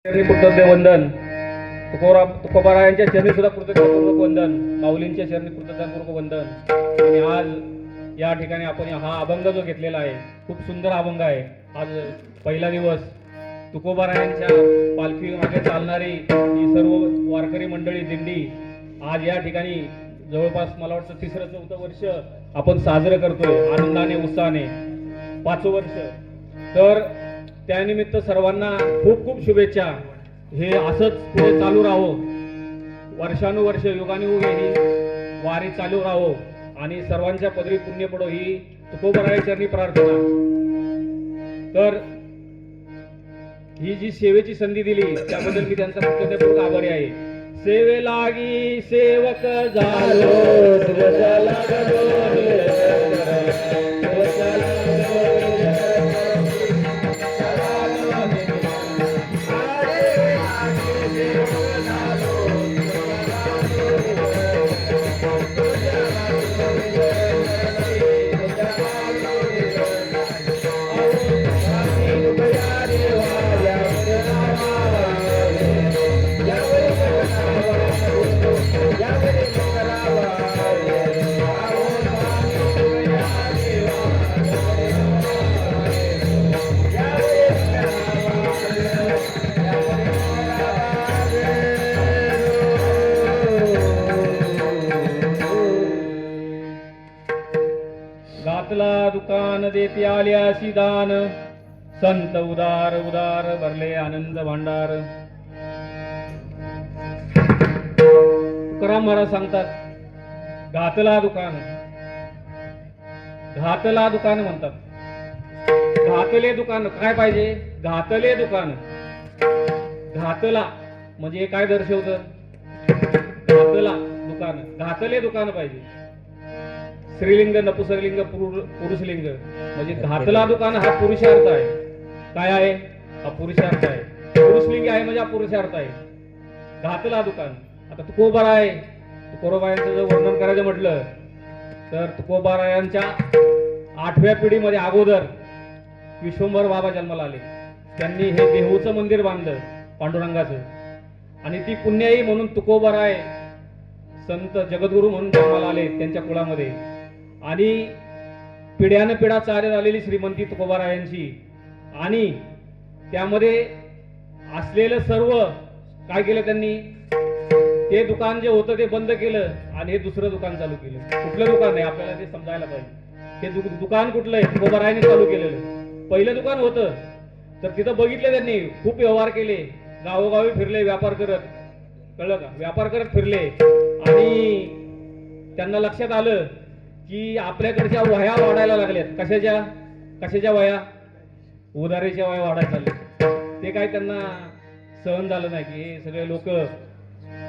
चरणी कृतज्ञ वंदन. तुकोबारायांच्या चरणी सुद्धा कृतज्ञतापूर्वक वंदन. माऊलींच्या चरणी कृतज्ञतापूर्वक वंदन. आणि आज या ठिकाणी आपण हा अभंग जो घेतलेला आहे खूप सुंदर अभंग आहे. आज पहिला दिवस तुकोबारायांच्या पालखी मागे चालणारी ही सर्व वारकरी मंडळी दिंडी आज या ठिकाणी जवळपास मला वाटतं 3रं-4थं वर्ष आपण साजरं करतोय आनंदाने उत्साहाने. 5वं वर्ष. तर त्यानिमित्त सर्वांना खूप खूप शुभेच्छा. हे असंच पुढे चालू राहो. वर्षानुवर्ष युगानुयुग ही वारी चालू राहो आणि सर्वांच्या पदरी पुण्य पडो ही तुकोबाराया चरणी प्रार्थना. तर ही जी सेवेची संधी दिली त्याबद्दल मी त्यांचा कृतज्ञपूर्वक आभारी आहे. सेवे लागी सेवक झालो घातला दुकान देते आल्यासी दान. संत उदार उदार भरले आनंद भांडार. तुकाराम महाराज सांगतात घातला दुकान. घातला दुकान म्हणतात. घातले दुकान काय पाहिजे? घातले दुकान. घातला म्हणजे काय दर्शवतं? घातला दुकान. घातले दुकान पाहिजे. स्त्रीलिंग नपुसकलिंग पुरुषलिंग म्हणजे घातला दुकान हा पुरुषार्थ आहे. काय आहे? हा पुरुषार्थ आहे. पुरुषलिंग आहे म्हणजे हा पुरुषार्थ आहे. घातला दुकान. आता तुकोबाराय तुकोबारायांचं जर वर्णन करायचं म्हटलं तर तुकोबारायांच्या 8व्या पिढीमध्ये अगोदर विश्वंभर बाबा जन्माला आले. त्यांनी हे देहूचं मंदिर बांधलं पांडुरंगाचं. आणि ती पुण्याई म्हणून तुकोबाराय संत जगद्गुरु म्हणून जन्माला आले त्यांच्या कुळामध्ये. आणि पिढ्यानं पिढा चालत आलेली श्रीमंती तुकोबारायांची. आणि त्यामध्ये असलेलं सर्व काय केलं त्यांनी? ते दुकान जे होतं ते बंद केलं आणि हे दुसरं दुकान चालू केलं. कुठलं दुकान आहे आपल्याला ते समजायला पाहिजे. ते दुकान कुठलं आहे? तुकोबारायांनी चालू केलेलं. पहिलं दुकान होतं तर तिथं बघितलं त्यांनी. खूप व्यवहार केले. गावोगावी फिरले व्यापार करत. कळलं का? व्यापार करत फिरले. आणि त्यांना लक्षात आलं की आपल्याकडच्या वह्या वाढायला लागल्यात. कशाच्या वह्या? उधारीच्या वह्या वाढायला लागल्या. ते काय त्यांना सहन झालं नाही की हे सगळे लोक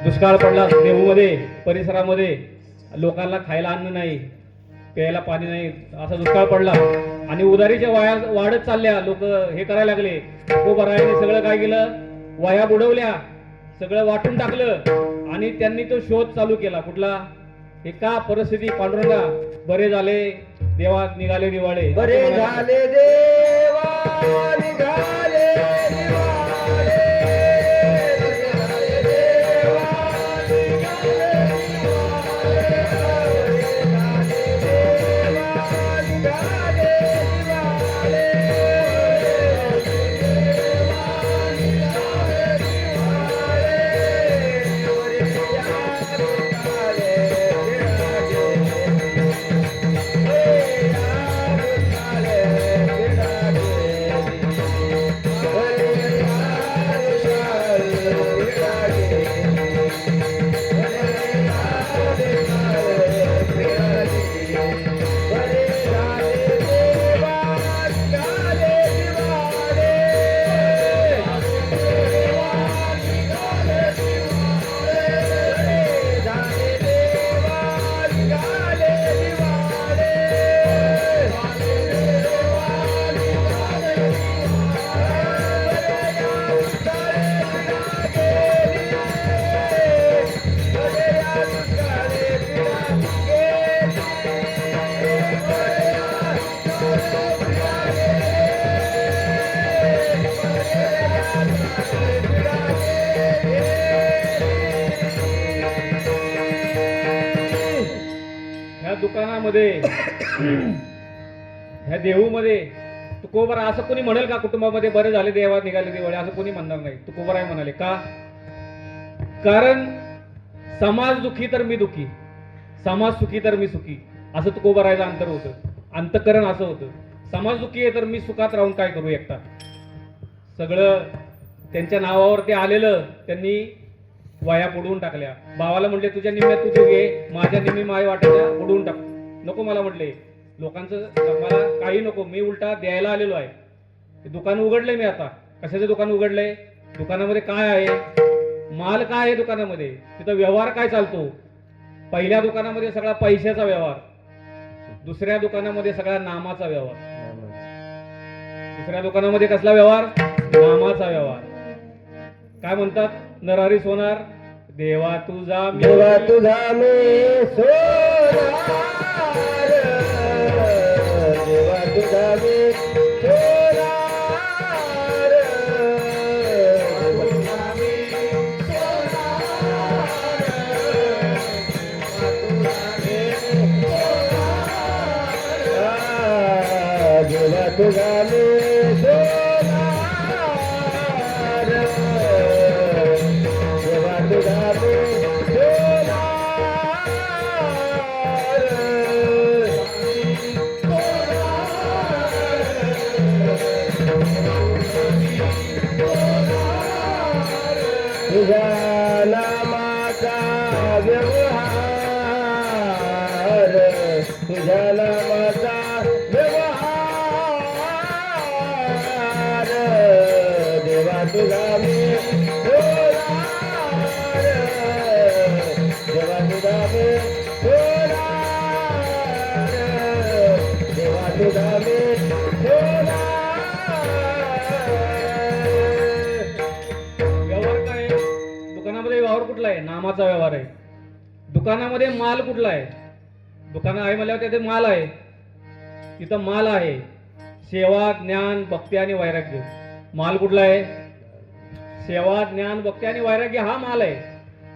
दुष्काळ पडला देहूमध्ये परिसरामध्ये. लोकांना खायला अन्न नाही, प्यायला पाणी नाही, असा दुष्काळ पडला आणि उधारीच्या वह्या वाढत चालल्या. लोक हे करायला लागले. तुकोबारायांनी सगळं काय केलं? वह्या बुडवल्या, सगळं वाटून टाकलं आणि त्यांनी तो शोध चालू केला. कुठला? एका परिस्थिती पांडुरंगा बरे झाले देवा निघाले दिवाळे. बरे झाले देवा निघाले दिवाळे. कुटुंबामध्ये ह्या देहूमध्ये तुकोबरा असं कोणी म्हणेल का कुटुंबामध्ये बरे झाले देवा निघाले दिवाळी असं कोणी म्हणणार नाही. तुकोबराय म्हणाले का? कारण समाज दुखी तर मी दुखी, समाज सुखी तर मी सुखी, असं तुकोबरायचं अंतर होतं, अंतकरण असं होतं. समाज दुखी आहे तर मी सुखात राहून काय करू एकटा. सगळं त्यांच्या नावावरती आलेलं त्यांनी वाया बुडवून टाकल्या. भावाला म्हटले तुझ्या निम्म्यात तू घे, माझ्या निम्मी माय वाटायच्या बुडवून टाक. नको मला म्हटले, लोकांचं मला काही नको, मी उलटा द्यायला आलेलो आहे. दुकान उघडलंय मी आता. कशाचं दुकान उघडलंय? दुकानामध्ये काय आहे? माल काय आहे दुकानामध्ये? तिथं व्यवहार काय चालतो? पहिल्या दुकानामध्ये सगळा पैशाचा व्यवहार, दुसऱ्या दुकानामध्ये सगळा नामाचा व्यवहार. दुसऱ्या दुकानामध्ये कसला व्यवहार? नामाचा व्यवहार. काय म्हणतात? नरहरी सोनार देवा तुझा मी, देवा तुझा मी सोनार, देवा तुझा मी सोनार, देवा तुझा मी सोनार, देवा तुझा मी तुझ्या नामाचा व्यवहार, तुझ्या नामाचा व्यवहार, देवा तुझा मी सोनार, देवा तुझा मी सोनार, देवा तुझा मी सोनार. व्यवहार काय आहे? दुकानामध्ये व्यवहार कुठला आहे? नामाचा व्यवहार आहे. दुकानामध्ये माल कुठला आहे? दुकान आहे म्हणल्यावर तिथे माल आहे. तिथं माल आहे सेवा, ज्ञान, भक्ती आणि वैराग्य. माल कुठला आहे? सेवा, ज्ञान, भक्ती आणि वैराग्य हा माल आहे.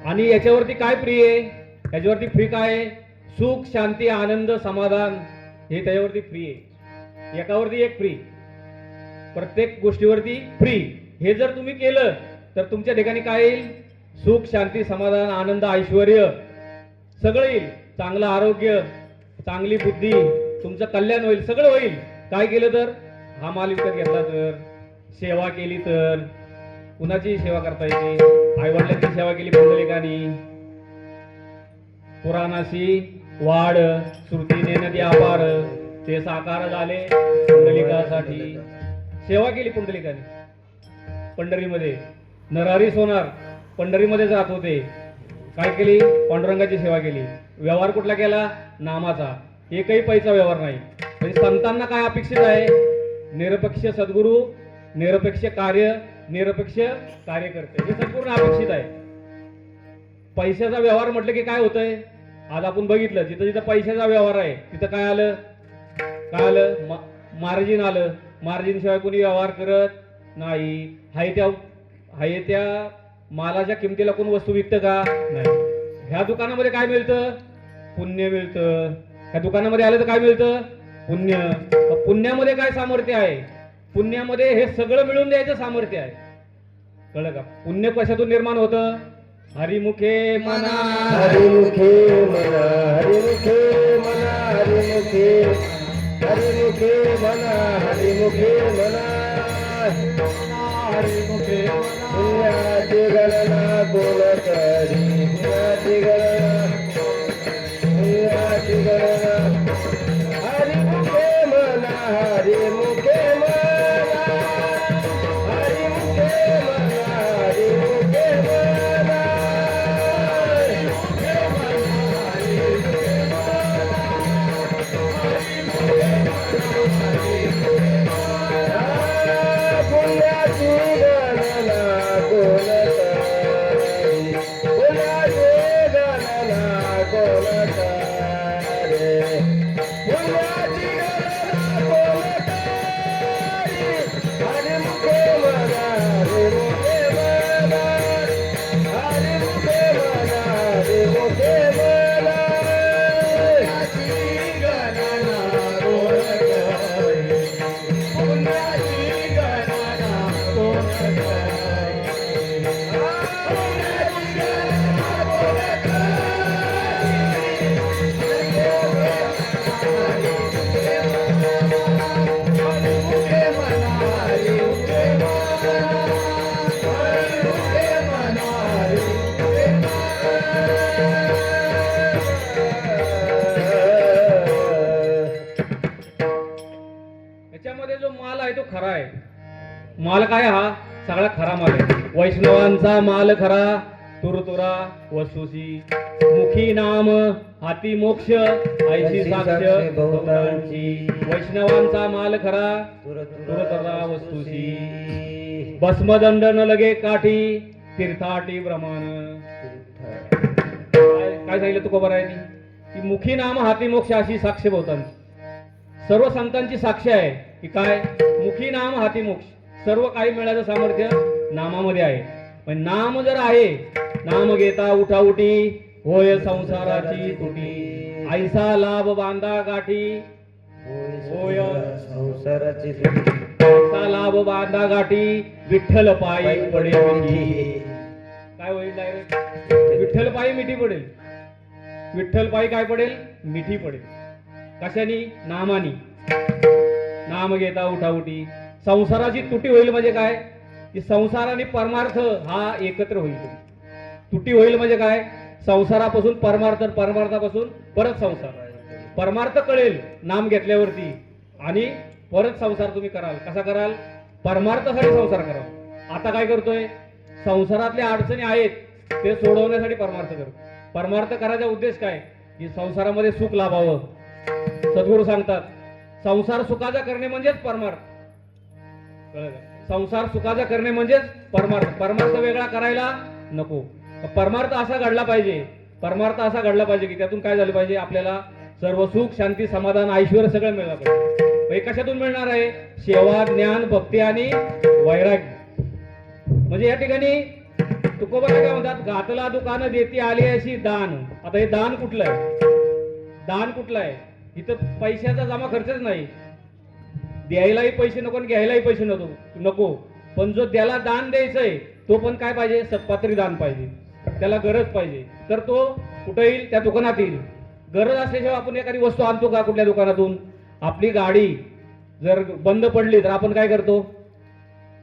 आणि याच्यावरती काय फ्री आहे? याच्यावरती फ्री काय आहे? सुख, शांती, आनंद, समाधान हे त्याच्यावरती फ्री आहे. एकावरती एक फ्री, प्रत्येक गोष्टीवरती फ्री. हे जर तुम्ही केलं तर तुमच्या ठिकाणी काय येईल? सुख, शांती, समाधान, आनंद, ऐश्वर्य सगळं येईल. चांगलं आरोग्य, चांगली बुद्धी, तुमचं कल्याण होईल, सगळं होईल. काय केलं तर? हा माल विकत घेतला तर, सेवा केली तर. कुणाची सेवा करता येते? आईवडिलांची सेवा केली पुंडलिकानी. पुराणाशी वाढ श्रुतीने नदी अपार, ते साकार झाले पुंडलिकासाठी. सेवा केली पुंडलिकाने. पंढरीमध्ये नरहरी सोनार पंढरीमध्येच राहत होते. काय केली? पांडुरंगाची सेवा केली. व्यवहार कुठला केला? नामाचा. एकही पैसा व्यवहार नाही. म्हणजे संतांना काय अपेक्षित आहे? निरपेक्ष सद्गुरू, निरपेक्ष कार्य, निरपेक्ष कार्यकर्ते, हे संपूर्ण अपेक्षित आहे. पैशाचा व्यवहार म्हटलं की काय होतंय? आज आपण बघितलं जिथं जिथं पैशाचा व्यवहार आहे तिथं काय आलं? काय आलं? मार्जिन आलं. मार्जिन शिवाय कोणी व्यवहार करत नाही. हाय त्या मालाच्या किमतीला कोण वस्तू विकतं का? नाही. ह्या दुकानामध्ये काय मिळतं? पुण्य मिळतं. ह्या दुकानामध्ये आलं तर काय मिळतं? पुण्य. पुण्यामध्ये काय सामर्थ्य आहे? पुण्यामध्ये हे सगळं मिळून द्यायचं सामर्थ्य आहे. कळलं का? पुण्य कशातून निर्माण होतं? हरिमुखे मना, हरिमुखे मना, हरिमुखे मना, हरिमुखे, हरिमुखे मना, हरिमुखे मना, हरिमुखे मना. पुण्याची गणना कोण करी? पुण्याची गणना, पुण्याची गणना. हरिमुखे मना, हरिमुखे मना, हरिमुखे मना, हरिमुखे मना. पुण्याची गणना कोण करी? पुण्याची गणना कोण करी? पुण्याची गणना कोण करी? हरिमुखे मना, हरिमुखे मना, हरिमुखे मना, हरिमुखे मना. पुण्याची याच्यामध्ये जो माल आहे तो खरा आहे. माल काय हा सगळा खरा माल आहे. वैष्णवांचा माल खरा तुरतुरा वस्तुसी मुखी नाम हाती मोक्ष ऐशी साक्ष बहुतांची. वैष्णवांचा माल खरा तुरतुरा वस्तुसी भस्मदंड न लगे काठी तीर्थाटी प्रमाण. काय सांगितलं तुकोबा रायांनी की मुखी नाम हाती मोक्ष अशी साक्ष बहुतांची. सर्व संतांची साक्ष आहे की काय मुखी नाम हाती मोक्ष. सर्व काही मिळायचं सामर्थ्य नामामध्ये आहे. पण नाम जर आहे नाम घेता उठाउठी होय संसाराची तुटी. ऐसा लाभ बांधा गाठी होय संसाराची ऐसा लाभ बांधा गाठी विठ्ठल पायी पडे मिठी. काय होईल डायरेक्ट विठ्ठल पायी मिठी पडेल. विठ्ठल पायी काय पडेल मिठी पडेल. कशानी नामानी. नाम घेता उठाउठी संसाराची तुटी होईल म्हणजे काय की संसार आणि परमार्थ हा एकत्र होईल. तुटी होईल म्हणजे काय संसारापासून परमार्थ परमार्थापासून परत संसार. परमार्थ कळेल नाम घेतल्यावरती आणि परत संसार तुम्ही कराल. कसा कराल परमार्थासाठी संसार कराल. आता काय करतोय संसारातल्या अडचणी आहेत ते सोडवण्यासाठी परमार्थ करतो. परमार्थ करायचा उद्देश काय की संसारामध्ये सुख लाभावं. सद्गुरू सांगतात संसार सुखाचा करणे म्हणजेच परमार्थ. कळलं का? संसार सुखाचा करणे म्हणजेच परमार्थ. परमार्थ वेगळा करायला नको. परमार्थ असा घडला पाहिजे. परमार्थ असा घडला पाहिजे की त्यातून काय झालं पाहिजे आपल्याला सर्व सुख शांती समाधान ऐश्वर्य सगळं मिळालं पाहिजे. हे कशातून मिळणार आहे सेवा ज्ञान भक्ती आणि वैराग्य. म्हणजे या ठिकाणी तुकोबा काय म्हणतात घातला दुकान देती आली अशी दान. आता हे दान कुठलं आहे. दान कुठलं आहे इथं पैशाचा जमा खर्चच नाही. द्यायलाही पैसे नको आणि घ्यायलाही पैसे नको. पण जो त्याला दान द्यायचंय तो पण काय पाहिजे सत्पात्री दान पाहिजे. त्याला गरज पाहिजे तर तो कुठे येईल त्या दुकानात येईल. गरज असल्याशिवाय आपण एखादी वस्तू आणतो का कुठल्या दुकानातून. आपली गाडी जर बंद पडली तर आपण काय करतो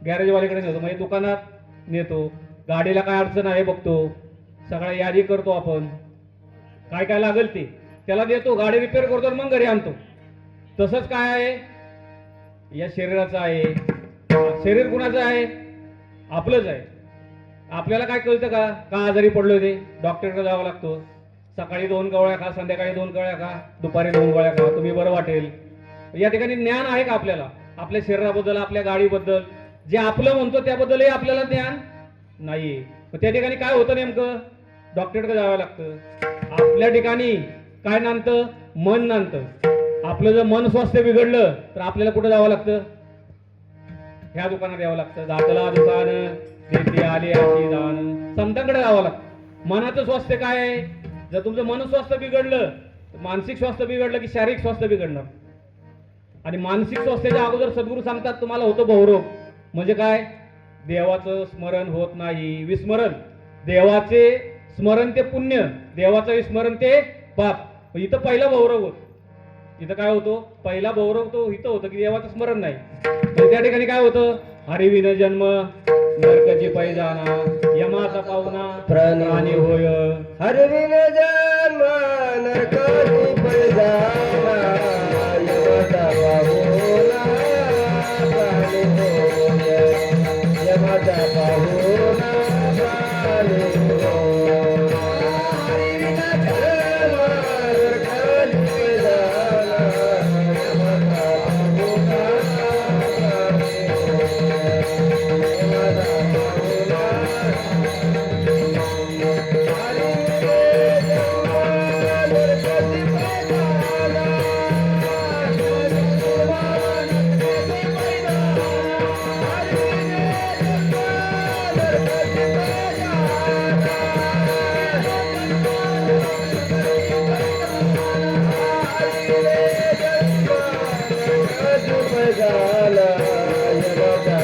गॅरेजवाल्याकडे नेतो. म्हणजे दुकानात नेतो. गाडीला काय अडचण आहे बघतो. सगळ्या यादी करतो आपण काय काय लागेल ते त्याला देतो. गाडी रिपेअर करतो आणि मग घरी आणतो. तसंच काय आहे या शरीराचं आहे. शरीर कुणाचं आहे आपलंच आहे. आपल्याला काय कळतं का आजारी पडलो ते डॉक्टरकडे जावं लागतो. सकाळी 2 गोळ्या खा संध्याकाळी 2 गोळ्या खा दुपारी 2 गोळ्या खा तुम्ही बरं वाटेल. या ठिकाणी ज्ञान आहे का आपल्याला आपल्या शरीराबद्दल आपल्या गाडीबद्दल जे आपलं म्हणतो त्याबद्दलही आपल्याला ज्ञान नाहीये. त्या ठिकाणी काय होतं नेमकं डॉक्टरकडे जावं लागतं. आपल्या ठिकाणी काय नांदतं मन नांदतं. आपलं जर मन स्वास्थ्य बिघडलं तर आपल्याला कुठं जावं लागतं ह्या दुकानात यावं लागतं. घातला दुकान देती आली अशी दान. संतांकडे जावं लागतं. मनाचं स्वास्थ्य काय आहे जर तुमचं मन स्वास्थ्य बिघडलं मानसिक स्वास्थ्य बिघडलं की शारीरिक स्वास्थ्य बिघडणार. आणि मानसिक स्वास्थ्याच्या अगोदर सद्गुरू सांगतात तुम्हाला होतं बहुरोग. म्हणजे काय देवाचं स्मरण होत नाही. विस्मरण देवाचे स्मरण ते पुण्य देवाचं विस्मरण ते पाप. इथं पहिला बहुरोग होतो. इथं काय होतो पहिला बहुरोग तो इथं होतं की देवाचं स्मरण नाही. तर त्या ठिकाणी काय होतं हरिविन जन्म नरकाची पैजाना यमाचा पाहुणा प्राणी होय. हरविन जन्म नरकाची पैजाना यमाचा पाहुणा प्राणी होय. यमाचा पाहुणा प्राणी होय. हरविन जन्म नरकाची पैजाना यमाचा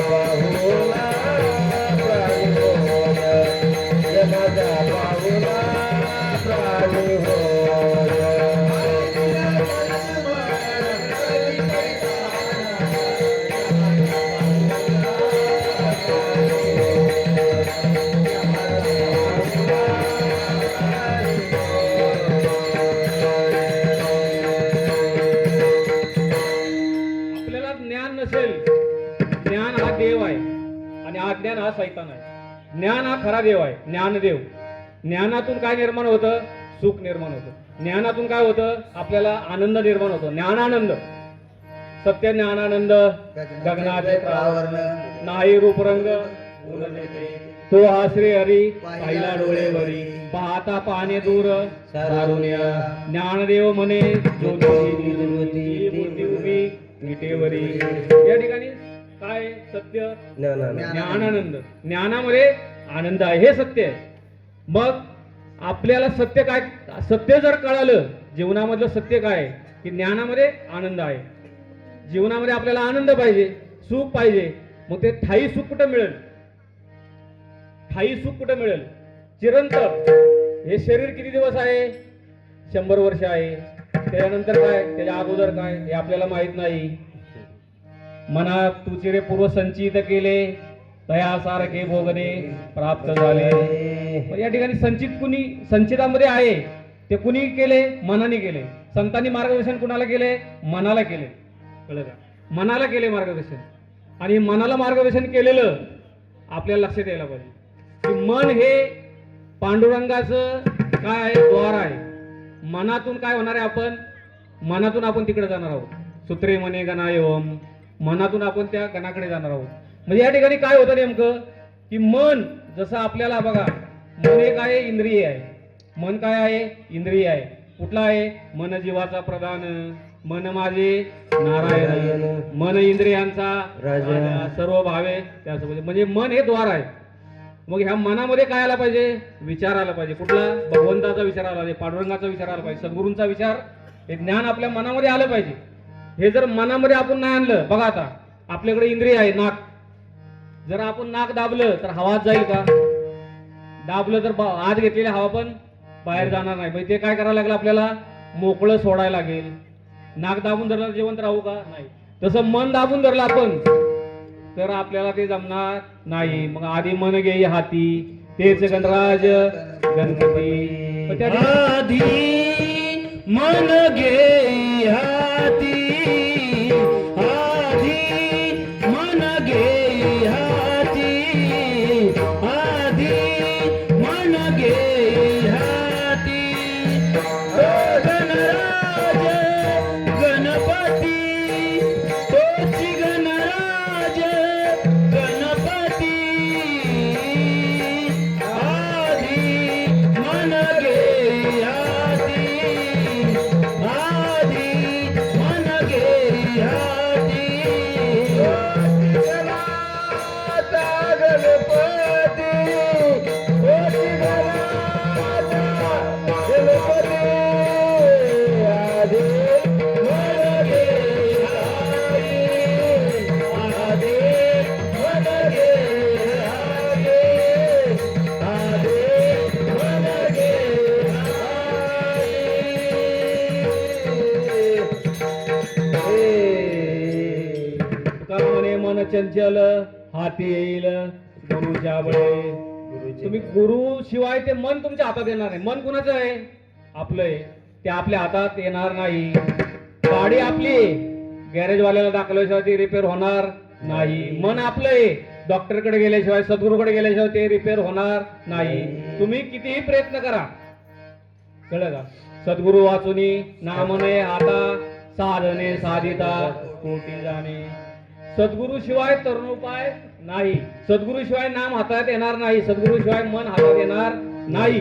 पाहुणा प्राणी हा खरा देव आहे, ज्ञानदेव. ज्ञानातून काय निर्माण होतं? सुख निर्माण होतं. ज्ञानातून काय होतं? आपल्याला आनंद निर्माण होतो, ज्ञानानंद. सत्य ज्ञानानंद गगनाचे प्रावरण, नाही रूप रंग ऊन देते. तो हा श्री हरी पाहिला डोळेवरी, पाहता पाहणे दूर सारुण्य. ज्ञानदेव म्हणे ज्योती बुद्धी उभी विटेवरी. या ठिकाणी काय सत्य? ज्ञानानंद. ज्ञानामध्ये आनंद आहे, हे सत्य आहे. मग आपल्याला सत्य काय? सत्य जर कळालं जीवनामधलं सत्य काय आहे की ज्ञानामध्ये आनंद आहे. जीवनामध्ये आपल्याला आनंद पाहिजे, सुख पाहिजे. मग ते ठाई सुख कुठं मिळेल? ठाई सुख कुठं मिळेल? चिरंतन. हे शरीर किती दिवस आहे? 100 वर्ष आहे. त्याच्यानंतर काय? त्याच्या अगोदर काय? हे आपल्याला माहित नाही. मनात तुझे रे पूर्व संचित केले, तयासारखे भोगणे प्राप्त झाले. मग या ठिकाणी संचित कुणी संचितामध्ये आहे ते कुणी केले? मनाने केले. संतांनी मार्गदर्शन कुणाला केले? मनाला केले. कळलं का? मनाला केले मार्गदर्शन. आणि मनाला मार्गदर्शन केलेलं आपल्याला लक्षात यायला पाहिजे की मन हे पांडुरंगाचं काय आहे? द्वार आहे. मनातून काय होणार आहे? आपण मनातून आपण तिकडे जाणार आहोत. सूत्रे मने गणा एवम. मनातून आपण त्या गणाकडे जाणार आहोत. म्हणजे या ठिकाणी काय होतं नेमकं की मन जसं आपल्याला बघा, मन एक आहे इंद्रिय आहे. मन काय आहे? इंद्रिय आहे. कुठला आहे? मन जीवाचा प्रधान, मन माझे नारायण, मन इंद्रियांचा राजा, सर्व भावे त्यासोबत. म्हणजे मन हे द्वार आहे. मग ह्या मनामध्ये काय आला पाहिजे? विचार आला पाहिजे. कुठला? भगवंताचा विचार आला पाहिजे, पांडुरंगाचा विचार आला पाहिजे, सद्गुरूंचा विचार, हे ज्ञान आपल्या मनामध्ये आलं पाहिजे. हे जर मनामध्ये आपण नाही आणलं, बघा आता आपल्याकडे इंद्रिय आहे नाक. जर आपण नाक दाबलं तर हवा जाईल का? दाबलं तर आत घेतलेली हवा पण बाहेर जाणार नाही. म्हणजे ते काय करावं लागेल? आपल्याला मोकळं सोडायला लागेल. नाक दाबून धरलं जिवंत राहू का? नाही. तसं मन दाबून धरलं आपण तर आपल्याला ते जमणार नाही. मग आधी मन घेई हाती, तेच गणराज गणपती. आधी मन घेई हाती, आधी मन घेई हाती, आधी मन घेई हाती. गणराज गणपती, तोची गणराज गणपती. आधी मन घेई हाती, आधी मन घेई हाती. गणपती, तोची गणराज गणपती. आधी मन घेई हाती, आधी मन घेई हाती, आधी मन घेई हाती. तुका म्हणे मन चंचल हाती येईल गुरुच्या बळे. तुम्ही गुरु शिवाय ते मन तुमच्या हातात येणार नाही. मन कुणाचं आहे? आपलं आहे. ते आपल्या हातात येणार नाही. गाडी आपली गॅरेजवाल्याला दाखवल्याशिवाय ती रिपेअर होणार नाही. मन आपलं आहे. डॉक्टरकडे गेल्याशिवाय, सद्गुरूकडे गेल्याशिवाय ते रिपेअर होणार नाही. तुम्ही कितीही प्रयत्न करा. कळलं का? सद्गुरु वाचुनी नामने आता साधने साधिता कोटी जाणे. सद्गुरु शिवाय तरुण उपाय नाही. सद्गुरु शिवाय नाम हातात येणार नाही. सद्गुरु शिवाय मन हातात येणार नाही.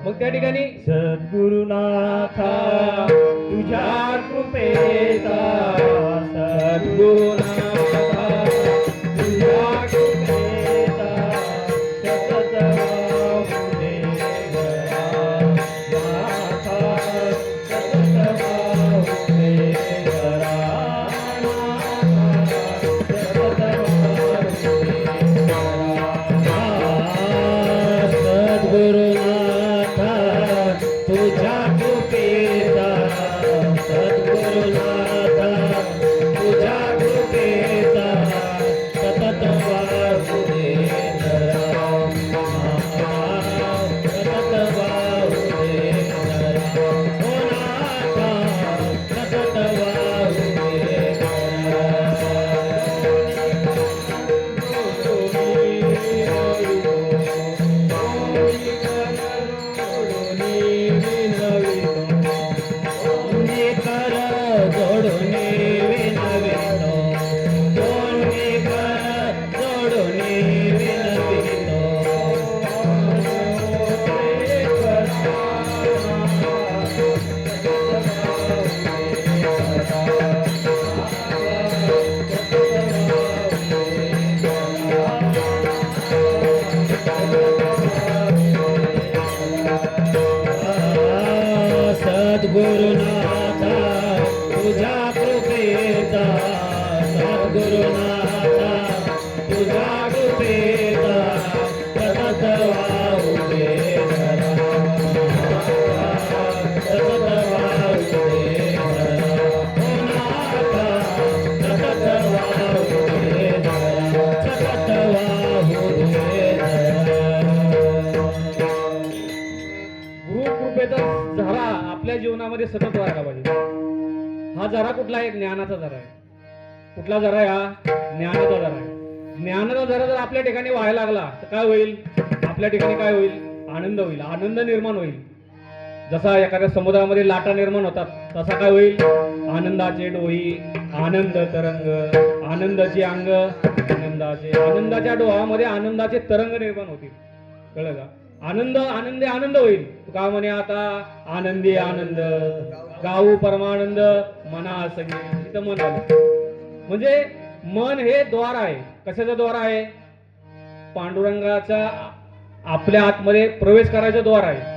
मग त्या ठिकाणी सद्गुरुनाथा तुझ्या कृपेचा, सद्गुरुनाथा तुझ्या कृपेचा सतत वाहू दे गरा. नाथा सतत वाहू दे गरा. सतत वाहू दे गरा. सद्गुरुनाथा तुझ्या कृपेचा, सद्गुरुनाथा तुझ्या कृपेचा आपल्या जीवनामध्ये सतत व्हायला पाहिजे. हा जरा कुठला आहे? ज्ञानाचा जरा आहे. कुठला जरा आहे हा? ज्ञानाचा जरा आहे. ज्ञानाचा जरा जर आपल्या ठिकाणी व्हायला लागला तर काय होईल? आपल्या ठिकाणी काय होईल? आनंद होईल, आनंद निर्माण होईल. जसा एखाद्या समुद्रामध्ये लाटा निर्माण होतात तसा काय होईल? आनंदाचे डोही, आनंद तरंग, आनंदाची अंग, आनंदाच्या डोहामध्ये आनंदाचे तरंग निर्माण होतील. कळलं का? आनंद आनंदे आनंद होईल. तुका म्हणे आता आनंदी आनंद गाऊ परमानंद मना संगी. इथं मन आलं म्हणजे मन हे द्वार आहे. कशाचं द्वार आहे? पांडुरंगाच्या आपल्या आतमध्ये प्रवेश करायचं द्वार आहे.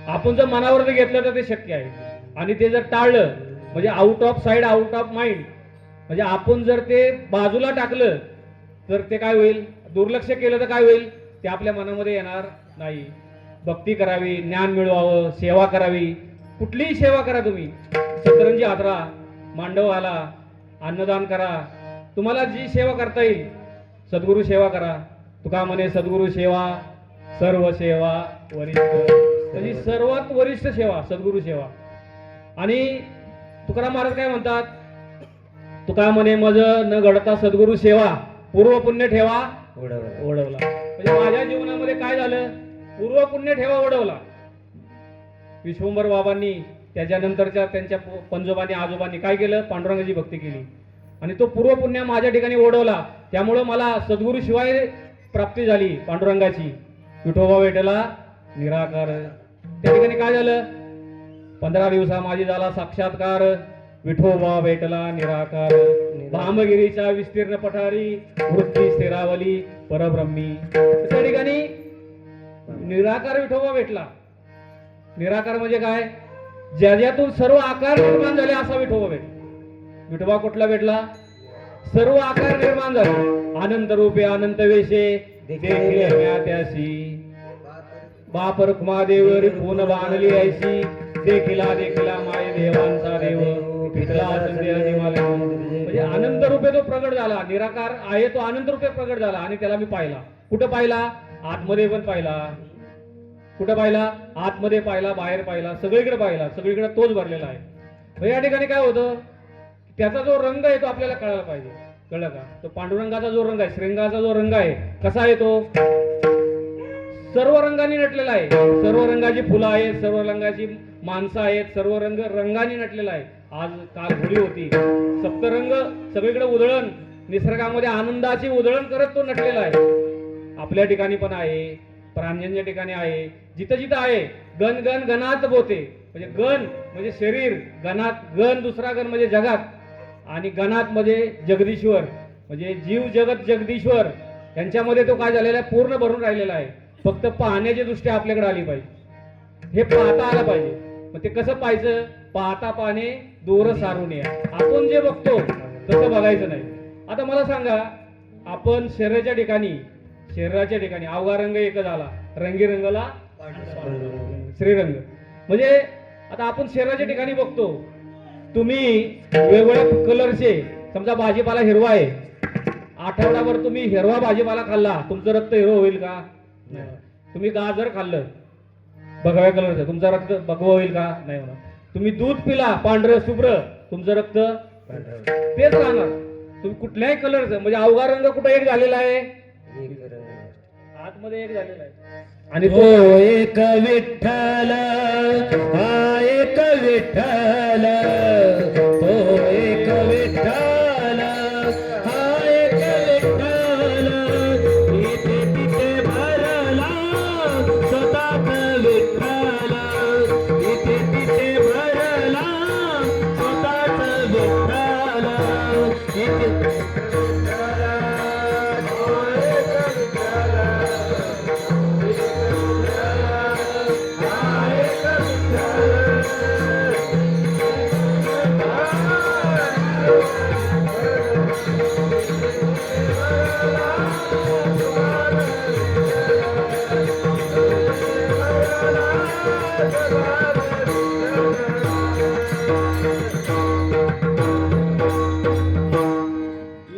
आपण जर मनावर जर घेतलं तर ते शक्य आहे, आणि ते जर टाळलं म्हणजे out of side out of mind, म्हणजे आपण जर ते बाजूला टाकलं तर ते काय होईल? दुर्लक्ष केलं तर काय होईल? ते आपल्या मनामध्ये येणार नाही. भक्ती करावी, ज्ञान मिळवावं, सेवा करावी. कुठलीही सेवा करा तुम्ही. सतरंजी हातरा, मांडव आला, अन्नदान करा, तुम्हाला जी सेवा करता येईल. सद्गुरु सेवा करा. तुका म्हणे सद्गुरु सेवा सर्व सेवा वरिष्ठ, म्हणजे सर्वात वरिष्ठ सेवा सद्गुरु सेवा. आणि तुकाराम महाराज काय म्हणतात? तुका म्हणे मज न घडता सद्गुरु सेवा पूर्व पुण्य ठेवा ओढवला. म्हणजे माझ्या जीवनामध्ये काय झालं? पूर्व पुण्य ठेवा ओढवला. विश्वंभर बाबांनी त्याच्यानंतरच्या त्यांच्या पंजोबांनी आजोबांनी काय केलं? पांडुरंगाची भक्ती केली आणि तो पूर्व पुण्य माझ्या ठिकाणी ओढवला. त्यामुळं मला सद्गुरु शिवाय प्राप्ती झाली पांडुरंगाची. विठोबा भेटला निराकार. त्या ठिकाणी काय झालं? 15 दिवसा माझी झाला साक्षात्कार. विठोबा भेटला निराकार. भामगिरीच्या विस्तीर्ण पठारी वृत्ती स्थिरावली परब्रह्मी. त्या ठिकाणी निराकार विठोबा भेटला. निराकार म्हणजे काय? ज्याच्यातून सर्व आकार निर्माण झाले असा विठोबा भेटला. विठोबा कुठला भेटला? सर्व आकार निर्माण झाले. अनंत रूपे अनंत वेशे देखिले म्या त्यासी. बाप रुक्मादेव रिपून बांधली ऐशी. देखिला देखिला माय देवांचा देव पितला म्हणजे अनंत रूपे तो प्रगट झाला. निराकार आहे तो अनंत रूपे प्रगट झाला आणि त्याला मी पाहिला. कुठं पाहिला? आतमध्ये पण पाहिला. कुठं पाहिला? आतमध्ये पाहिला, बाहेर पाहिला, सगळीकडे पाहिला. सगळीकडे तोच भरलेला आहे. म्हणजे या ठिकाणी काय होतं? त्याचा जो रंग आहे तो आपल्याला कळायला पाहिजे. कळलं का? तो पांडुरंगाचा जो रंग आहे, श्रृंगाचा जो रंग आहे, कसा आहे तो? सर्व रंगांनी नटलेला आहे. सर्व रंगाची फुलं आहेत, सर्व रंगाची माणसं आहेत, सर्व रंग रंगाने नटलेला आहे. आज काल होळी होती, सप्तरंग सगळीकडे उधळण, निसर्गामध्ये आनंदाची उधळण करत तो नटलेला आहे. आपल्या ठिकाणी पण आहे, प्राण्यांच्या ठिकाणी आहे, जिथं जिथं आहे. गण गण गणात बोते, म्हणजे गण म्हणजे शरीर, गणात गण दुसरा गण म्हणजे जगात, आणि गणात म्हणजे जगदीश्वर म्हणजे जीव जगत जगदीश्वर. यांच्यामध्ये तो काय झालेला आहे? पूर्ण भरून राहिलेला आहे. फक्त पाहण्याची दृष्टी आपल्याकडे आली पाहिजे. हे पाहता आलं पाहिजे. मग ते कसं पाहायचं? पाहता पाहणे दूर सारून या. आपण जे बघतो तसं बघायचं नाही. आता मला सांगा, आपण शरीराच्या ठिकाणी अवघा रंग एकच आला, रंगी रंगला श्रीरंग. म्हणजे आता आपण शरीराच्या ठिकाणी बघतो, तुम्ही वेगवेगळ्या कलरचे, समजा भाजीपाला हिरवा आहे, आठवडाभर तुम्ही हिरवा भाजीपाला खाल्ला, तुमचं रक्त हिरवं होईल का? तुम्ही गाजर खाल्लं भगव्या कलरचं, तुमचं रक्त भगवं होईल का? नाही होणार. तुम्ही दूध पिला पांढरं शुभ्र, तुमचं रक्त तेच राहणार. तुम्ही कुठल्याही कलरचं, म्हणजे अवघा रंग कुठे एक झालेला आहे? आतमध्ये एक झालेला आहे. आणि तो एक विठ्ठल, हा एक विठ्ठल, तो एक विठ्ठल, हा एक विठ्ठल, इथे तिथे भरला स्वतःच विठ्ठल, इथे तिथे भरला स्वतःच विठ्ठल, इथे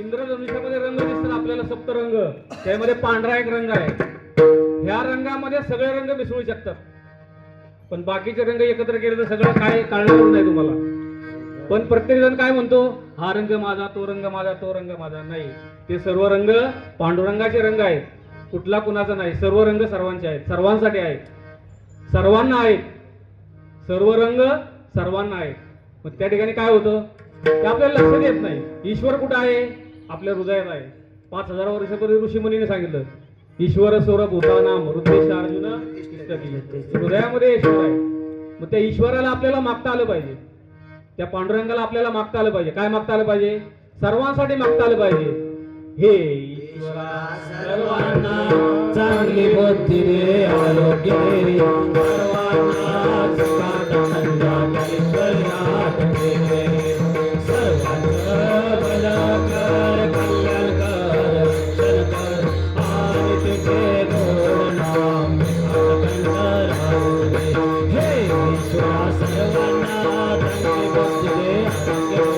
इंद्रधनुष्यामध्ये रंग दिसतात आपल्याला, सप्तरंग. त्यामध्ये पांढरा एक रंग आहे. ह्या रंगामध्ये सगळे रंग मिसळू शकतात. पण बाकीचे रंग एकत्र केले तर सगळं काय कळणार नाही तुम्हाला. पण प्रत्येक जण काय म्हणतो, हा रंग माझा, तो रंग माझा, तो रंग माझा. नाही, ते सर्व रंग पांडुरंगाचे रंग आहेत. कुठला कुणाचा नाही. सर्व रंग सर्वांचे आहेत, सर्वांसाठी आहेत, सर्वांना आहेत. सर्व रंग सर्वांना आहेत. मग त्या ठिकाणी काय होतं ते आपल्याला लक्षात येत नाही. ईश्वर कुठं आहे? आपल्या हृदयात आहे. 5000 वर्षापूर्वी ऋषीमुनीने सांगितलं, ईश्वर स्वर भूतानाम हृदयेश अर्जुन तिष्ठती. हृदयामध्ये ईश्वर आहे. मग त्या ईश्वराला आपल्याला मागता आलं पाहिजे. त्या पांडुरंगाला आपल्याला मागता आलं पाहिजे. काय मागता आलं पाहिजे? सर्वांसाठी मागता आलं पाहिजे. हे ईश्वरा सर्वांना चांगली बुद्धी दे, आरोग्य दे, सर्वांना सुखात आनंदात ऐश्वर्यात दे. सर्वांचं भलं कर, कल्याण कर, रक्षण कर, आणि तुझे गोड नाम अखंड राहू दे. हे ईश्वरा सर्वांना चांगली बुद्धी दे, आरोग्य दे,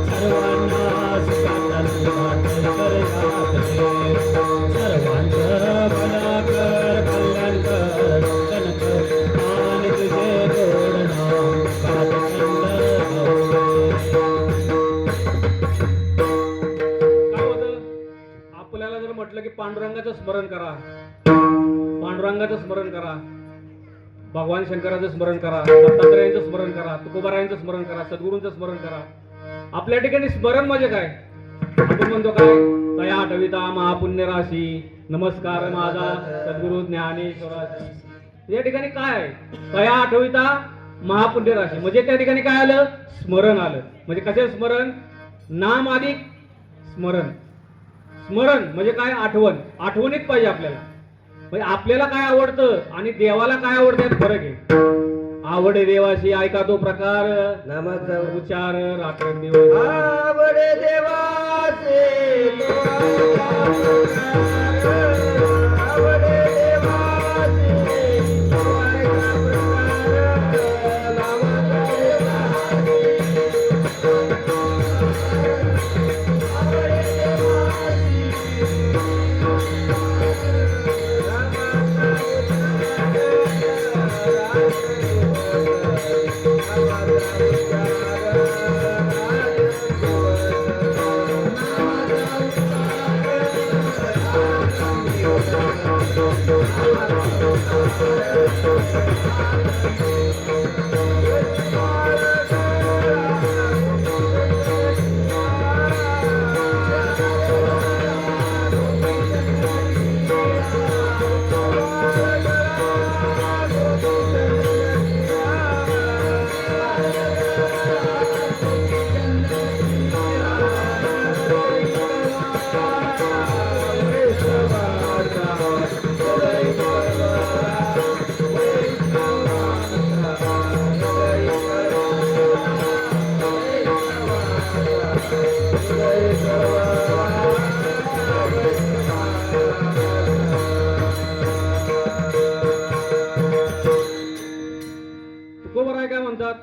सर्वांना सुखात आनंदात ऐश्वर्यात दे. सर्वांचं भलं कर, कल्याण कर, रक्षण कर, आणि तुझे गोड नाम अखंड राहू दे. काय होतं? आपल्याला जर म्हटलं की पांडुरंगाचं स्मरण करा, पांडुरंगाचं स्मरण करा, भगवान शंकराचं स्मरण करा, दत्तात्रयाचं स्मरण करा, तुकोबारायांचं स्मरण करा, सद्गुरूंचं स्मरण करा. आपल्या ठिकाणी स्मरण म्हणजे काय? आपण म्हणतो काय, तया आठविता महापुण्य राशी, नमस्कार माझा सद्गुरु ज्ञानेश्वराशी. या ठिकाणी काय आहे? तया आठविता महापुण्य राशी म्हणजे त्या ठिकाणी काय आलं? स्मरण आलं. म्हणजे कसे स्मरण? नाम अधिक स्मरण. स्मरण म्हणजे काय? आठवण. आठवणीत पाहिजे आपल्याला. म्हणजे आपल्याला काय आवडतं आणि देवाला काय आवडतं यात फरक आहे. आवडे देवाशी ऐका तो प्रकार, नामाचा उच्चार रात्रंदिवस. आवडे देवाचे आवडे देवाचे तुकोबाराय काय म्हणतात?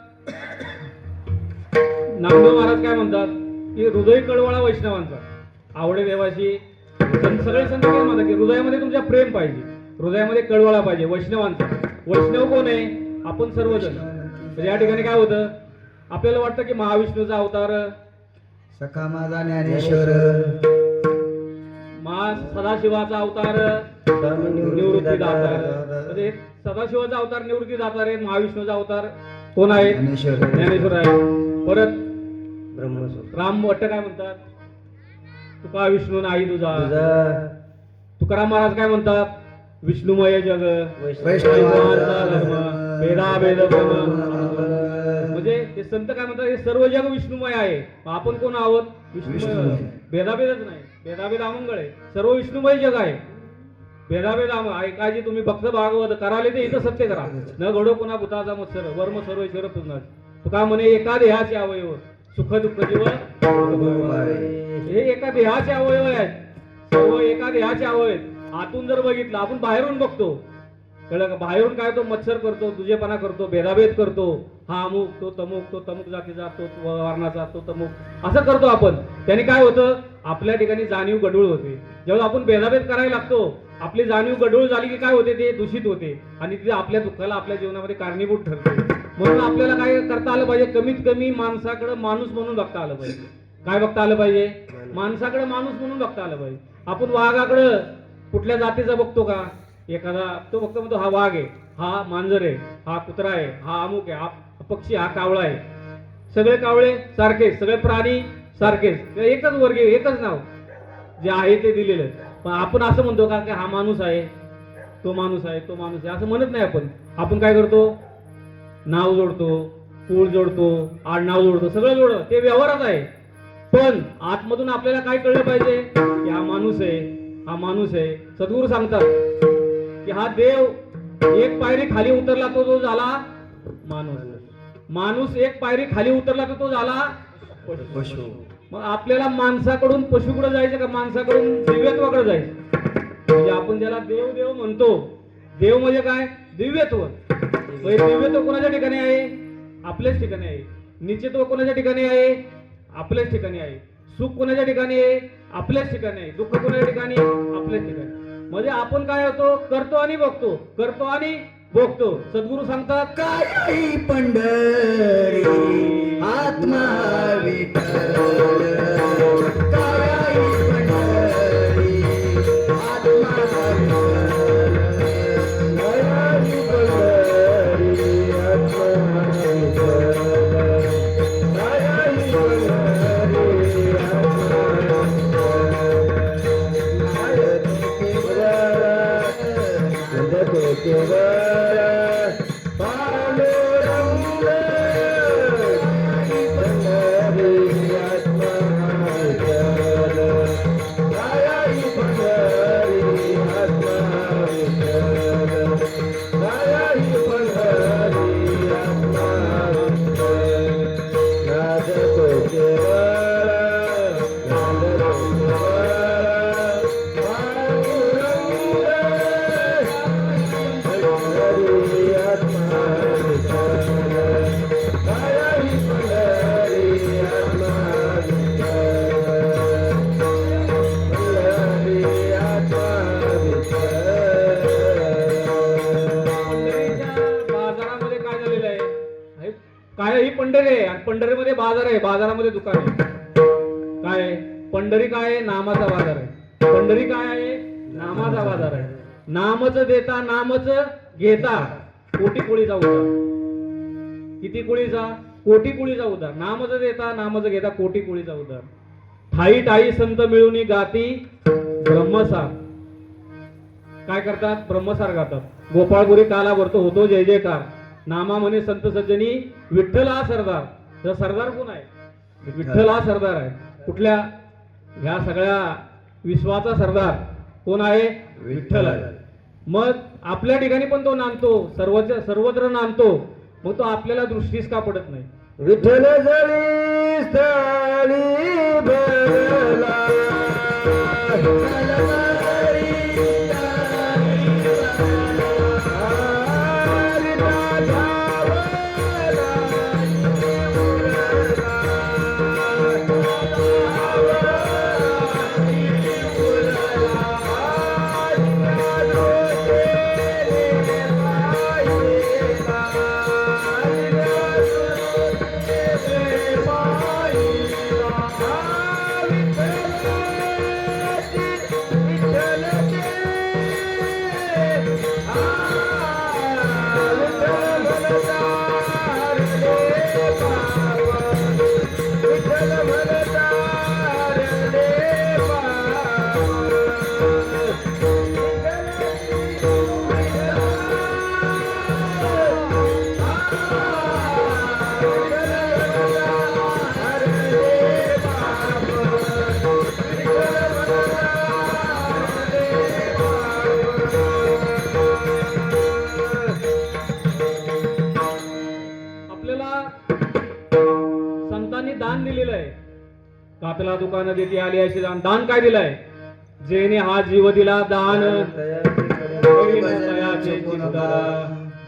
नामदेव महाराज काय म्हणतात की हृदय कळवळा वैष्णवांचा. आवडे देवाशी सगळे संत काय म्हणतात की हृदयामध्ये तुमच्या प्रेम पाहिजे, हृदयामध्ये कळवळा पाहिजे वैष्णवांचा. वैष्णव कोण आहे? आपण सर्वजण. म्हणजे या ठिकाणी काय होतं? आपल्याला वाटतं की महाविष्णूचा अवतार, सखा माझा ज्ञानेश्वर, सदाशिवाचा अवतार, निवृत्ती दातार. म्हणजे सदाशिवाचा अवतार निवृत्ती दातार आहे. महाविष्णूचा अवतार कोण आहे? ज्ञानेश्वर आहे. परत राम भट्ट काय म्हणतात? तुका विष्णू नाही तुझा. तुकाराम महाराज काय म्हणतात? विष्णुमय जग वैष्णवांचा धर्म, भेदाभेद ब्रह्म. म्हणजे ते संत काय म्हणतात? हे सर्व जग विष्णुमय आहे. आपण कोण आहोत? विष्णुमय. भेदाभेदच नाही, भेदाभेद अमंगळ आहे. सर्व विष्णुमय जग आहे. भेदाभेद ऐकायची तुम्ही भक्त भागवत कराले ते इथं सत्य करा. न घडो कोणा भूताचा मत्सर, वर्म सर्वेश्वर तुझनाच. तुका म्हणे एका देहाचे अवयव, सुख दुःख जीव. हे एका देहाचे अवयव आहेत. सर्व एका देहाचे अवयव आहेत. आतून जर बघितलं, आपण बाहेरून बघतो, कळलं का? बाहेरून काय तो मत्सर करतो, दुजेपणा करतो, भेदाभेद करतो. हा अमुक, तो तमुक जातीचा, तो वर्णाचा, तो तमुक, असं करतो आपण. त्याने काय होतं? आपल्या ठिकाणी जाणीव गढूळ होते. जेव्हा आपण भेदाभेद करायला लागतो आपली जाणीव गढूळ झाली की काय होते ते दूषित होते आणि ते आपल्या दुःखाला आपल्या जीवनामध्ये कारणीभूत ठरते. म्हणून आपल्याला काय करता आलं पाहिजे, कमीत कमी माणसाकडे माणूस म्हणून बघता आलं पाहिजे. काय बघता आलं पाहिजे? माणसाकडे माणूस म्हणून बघता आलं पाहिजे. आपण वाघाकडं कुठल्या जातीचा बघतो का? एखादा तो फक्त म्हणतो हा वाघ आहे, हा मांजर आहे, हा कुत्रा आहे, हा अमुक आहे, हा पक्षी, हा कावळा आहे. सगळे कावळे सारखेच, सगळे प्राणी सारखेच, एकच वर्ग, एकच नाव जे आहे ते दिलेलं. पण आपण असं म्हणतो का की हा माणूस आहे, तो माणूस आहे, तो माणूस आहे, असं म्हणत नाही आपण. आपण काय करतो? नाव जोडतो, कुळ जोडतो, आडनाव जोडतो, सगळं जोडतो. ते व्यवहारात आहे. पण आतमधून आपल्याला काय कळलं पाहिजे की हा माणूस आहे, हा माणूस आहे. सद्गुरू सांगतात की हा देव एक पायरी खाली उतरला तो जो झाला माणूस, माणूस एक पायरी खाली उतरला तर तो झाला पशु. मग आपल्याला माणसाकडून पशुकडे जायचं का माणसाकडून दिव्यत्वाकडे जायचं? म्हणजे आपण ज्याला देव देव म्हणतो, देव म्हणजे काय? दिव्यत्व. म्हणजे दिव्यत्व कोणाच्या ठिकाणी आहे? आपल्याच ठिकाणी आहे. निश्चित्व कोणाच्या ठिकाणी आहे? आपल्याच ठिकाणी आहे. सुख कोणाच्या ठिकाणी आहे? आपल्याच ठिकाणी आहे. दुःख कोणाच्या ठिकाणी? आपल्याच ठिकाणी. म्हणजे आपण काय होतो? करतो आणि भोगतो, करतो आणि भोगतो. सद्गुरू सांगतात काही पंढरी आत्मा विठ्ठल, काही पंढरी आत्मा विठ्ठल, काही पंढरी आत्मा विठ्ठल, काही पंढरी आत्मा विठ्ठल. काय ही पंढरी आहे आणि पंढरीमध्ये बाजार आहे, बाजारामध्ये दुकान आहे. काय आहे? पंढरी काय आहे? नामाचा बाजार आहे. पंढरी काय आहे? नामाचा बाजार आहे. नामच देता नामच घेता कोटी कुळीचा उद्धार. किती कुळीचा? कोटी कुळीचा उद्धार. नामच देता नामच घेता कोटी कुळीचा उद्धार. ठाई ठाई संत मिळून गाती ब्रह्मसार. काय करतात? ब्रह्मसार गातात. गोपाळपुरी काला भरतो होतो जय जयकार. नामा म्हणे संत सज्जनी विठ्ठल हा सरदार. तर सरदार कोण आहे? विठ्ठल हा सरदार आहे. कुठल्या? ह्या सगळ्या विश्वाचा सरदार कोण आहे? विठ्ठल आहे. मग आपल्या ठिकाणी पण तो नांदतो, सर्वत्र नांदतो. मग तो आपल्याला दृष्टीस का पडत नाही? विठ्ठल जळी स्थळी भरला, संतांनी दान दिलेलं आहे. कातला दुकान देती आली अशी दान. दान काय दिलंय? जेने हा जीव दिला दान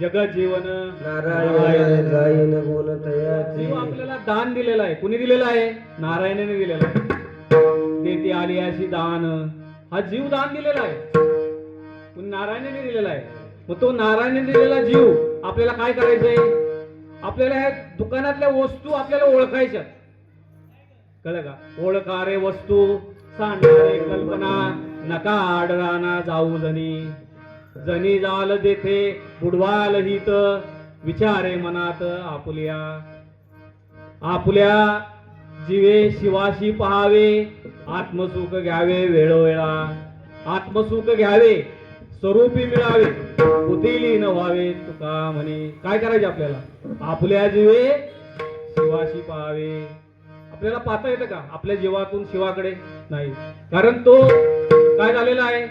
जगत जीवन नारायण गायन गुण तयाची. जीव आपल्याला दान दिलेला आहे. कुणी दिलेला आहे? नारायणाने दिलेला आहे. देती आली अशी दान. हा जीव दान दिलेला आहे. पण नारायणाने दिलेला आहे. मग तो नारायणाने दिलेला जीव आपल्याला काय करायचंय? आपल्याला ह्या दुकानातल्या वस्तू आपल्याला ओळखायच्या. कळलं का? ओळखा रे वस्तू, सांगा रे कल्पना, नका आडराना जाऊ जनी. जनी जाल देथे बुडवाल हित, विचारे मनात आपुल्या. आपल्या जीवे शिवाशी पहावे, आत्मसुख घ्यावे वेळोवेळा. आत्मसुख घ्यावे, स्वरूपी मिळावे, बुद्धीलीन व्हावे तुका म्हणे. काय करायचे आपल्याला? आपल्या जीवे शिवाशी पहावे. आपल्याला पाहता येतं का आपल्या जीवातून शिवाकडे? नाही. कारण तो काय झालेला आहे?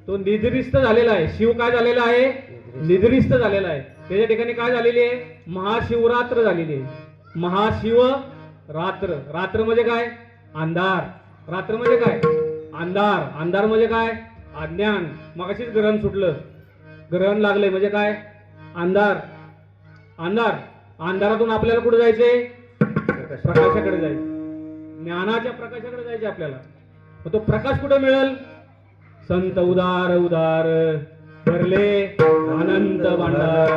तो निद्रिस्त झालेला आहे. शिव काय झालेला आहे? निद्रिस्त झालेला आहे. त्याच्या ठिकाणी काय झालेली आहे? महाशिवरात्र झालेली आहे. महाशिव रात्र. रात्र म्हणजे काय? अंधार. रात्र म्हणजे काय? अंधार. अंधार म्हणजे काय? अज्ञान. मगाशीच ग्रहण सुटलं, ग्रहण लागलंय म्हणजे काय? अंधार. अंधार. अंधारातून आपल्याला कुठे जायचंय? प्रकाशाकडे जायचं. ज्ञानाच्या प्रकाशाकडे जायचे आपल्याला. मग तो प्रकाश कुठे मिळेल? संत उदार उदार भरले अनंत भांडार.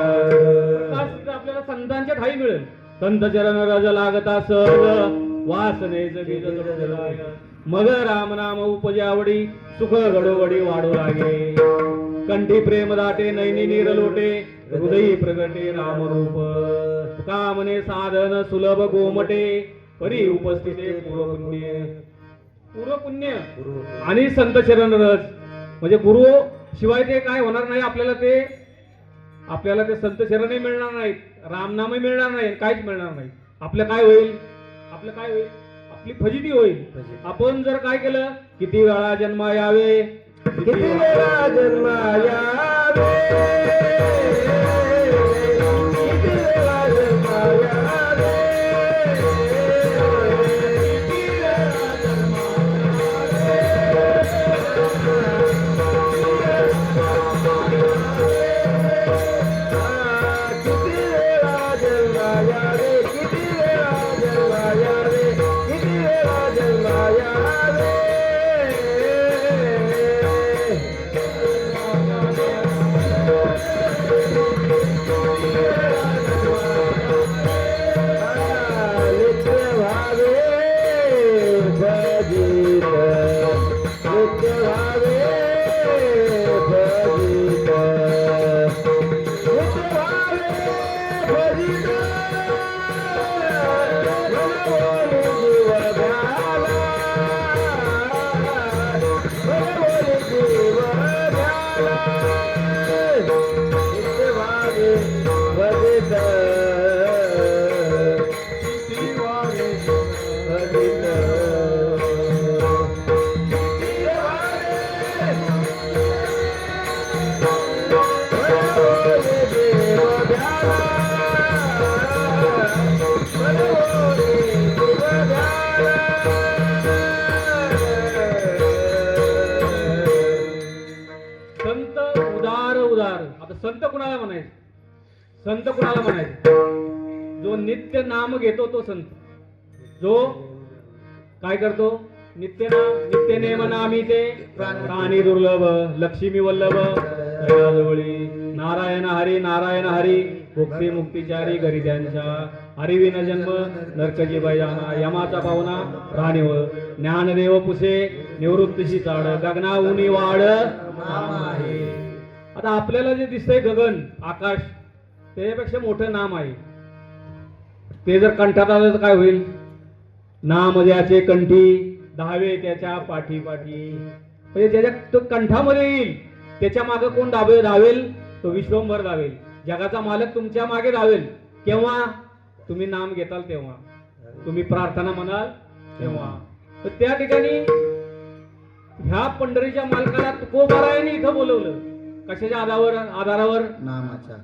प्रकाश आपल्याला संतांच्या ठाई मिळेल. संत चरण रज लागता सहज, वासनेच बीज जडलाय. मग राम नाम उपजावडी, सुख घडोघडी वाढू लागे. कंठी प्रेम दाटे, नैनी नीर लोटे, हृदयी प्रगटे रामरूप. का म्हणे साधन सुलभ गोमटे, परी उपस्थिते पूर्वपुण्य. पूर्वपुण्य आणि संत चरण रज म्हणजे गुरु शिवाय ते काय होणार नाही आपल्याला. ते संत चरणही मिळणार नाहीत, रामनामही मिळणार नाही, काहीच मिळणार नाही. आपलं काय होईल? आपली फजिती होईल. आपण जर काय केलं? किती वेळा जन्मा यावे, किती वेळा जन्मा यावे, किती वेळा जन्मा यावे, किती वेळा जन्मा यावे, किती वेळा जन्मा यावे, किती वेळा जन्मा यावे. संत उदार उदार. आता संत कुणाला म्हणायचं? संत कुणाला म्हणायचं? जो नित्य नाम घेतो तो संत. जो काय करतो? नित्य नाम. नित्य नेम नामी ते प्राणी दुर्लभ, लक्ष्मी वल्लभ दयाजवळी. नारायण हरी नारायण हरी, भुक्ती मुक्तिचारी घरी त्यांच्या. हरिविन जन्म नरकजी बैजाना, यमाचा पावना प्राणीव. ज्ञानदेव पुसे निवृत्तीशी चाड, गगना उनी वाढ नाम आहे. आता आपल्याला जे दिसतंय गगन आकाश, त्याच्यापेक्षा मोठं नाम आहे. ते जर कंठात आलं तर काय होईल? नाम ज्याचे कंठी, धावे त्याच्या पाठी पाठी. म्हणजे ज्याच्या तो कंठामध्ये येईल त्याच्या मागे कोण धावेल? तो विश्वंभर धावेल. जगाचा मालक तुमच्या मागे धावेल. केव्हा? तुम्ही नाम घेताल तेव्हा, तुम्ही प्रार्थना म्हणाल तेव्हा. तर त्या ठिकाणी ह्या पंढरीच्या मालकाला तुकोबारायाने इथं बोलवलं. कशाच्या आधारावर?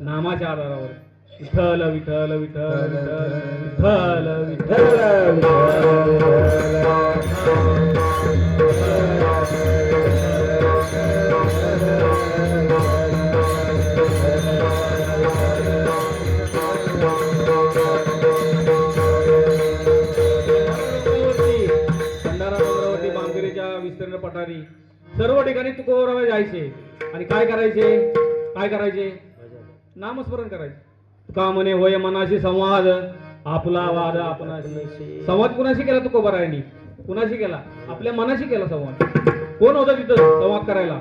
नामाच्या आधारावर. विठ्ठल विठ्ठल विठ्ठल विठ्ठल विठ्ठल भंडारा, अमरावती, बांगरीच्या विस्तीर्ण पठारी सर्व ठिकाणी तुकोबाराया जायचे. आणि काय करायचे? करायचे? नामस्मरण करायचे. तुका म्हणे होय मनाशी संवाद आपला वाद आपणाशी. संवाद कुणाशी केला तुकोबारायांनी? कुणाशी केला? आपल्या मनाशी केला संवाद. कोण होतं तिथं संवाद करायला?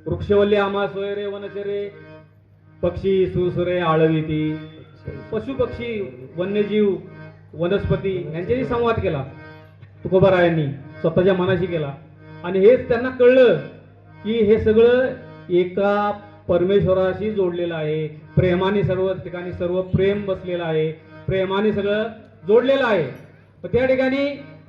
वृक्षवल्ली आम्हा सोयरे वनचरे पक्षी सुसुरे आळविती, पशु पक्षी वन्यजीव वनस्पती यांच्याशी संवाद केला तुकोबारायांनी, स्वतःच्या मनाशी केला. आणि हेच त्यांना कळलं की हे सगळं एका परमेश्वराशी जोडलेलं आहे. प्रेमाने सर्व ठिकाणी सर्व प्रेम बसलेलं आहे, प्रेमाने सगळं जोडलेलं आहे. पण त्या ठिकाणी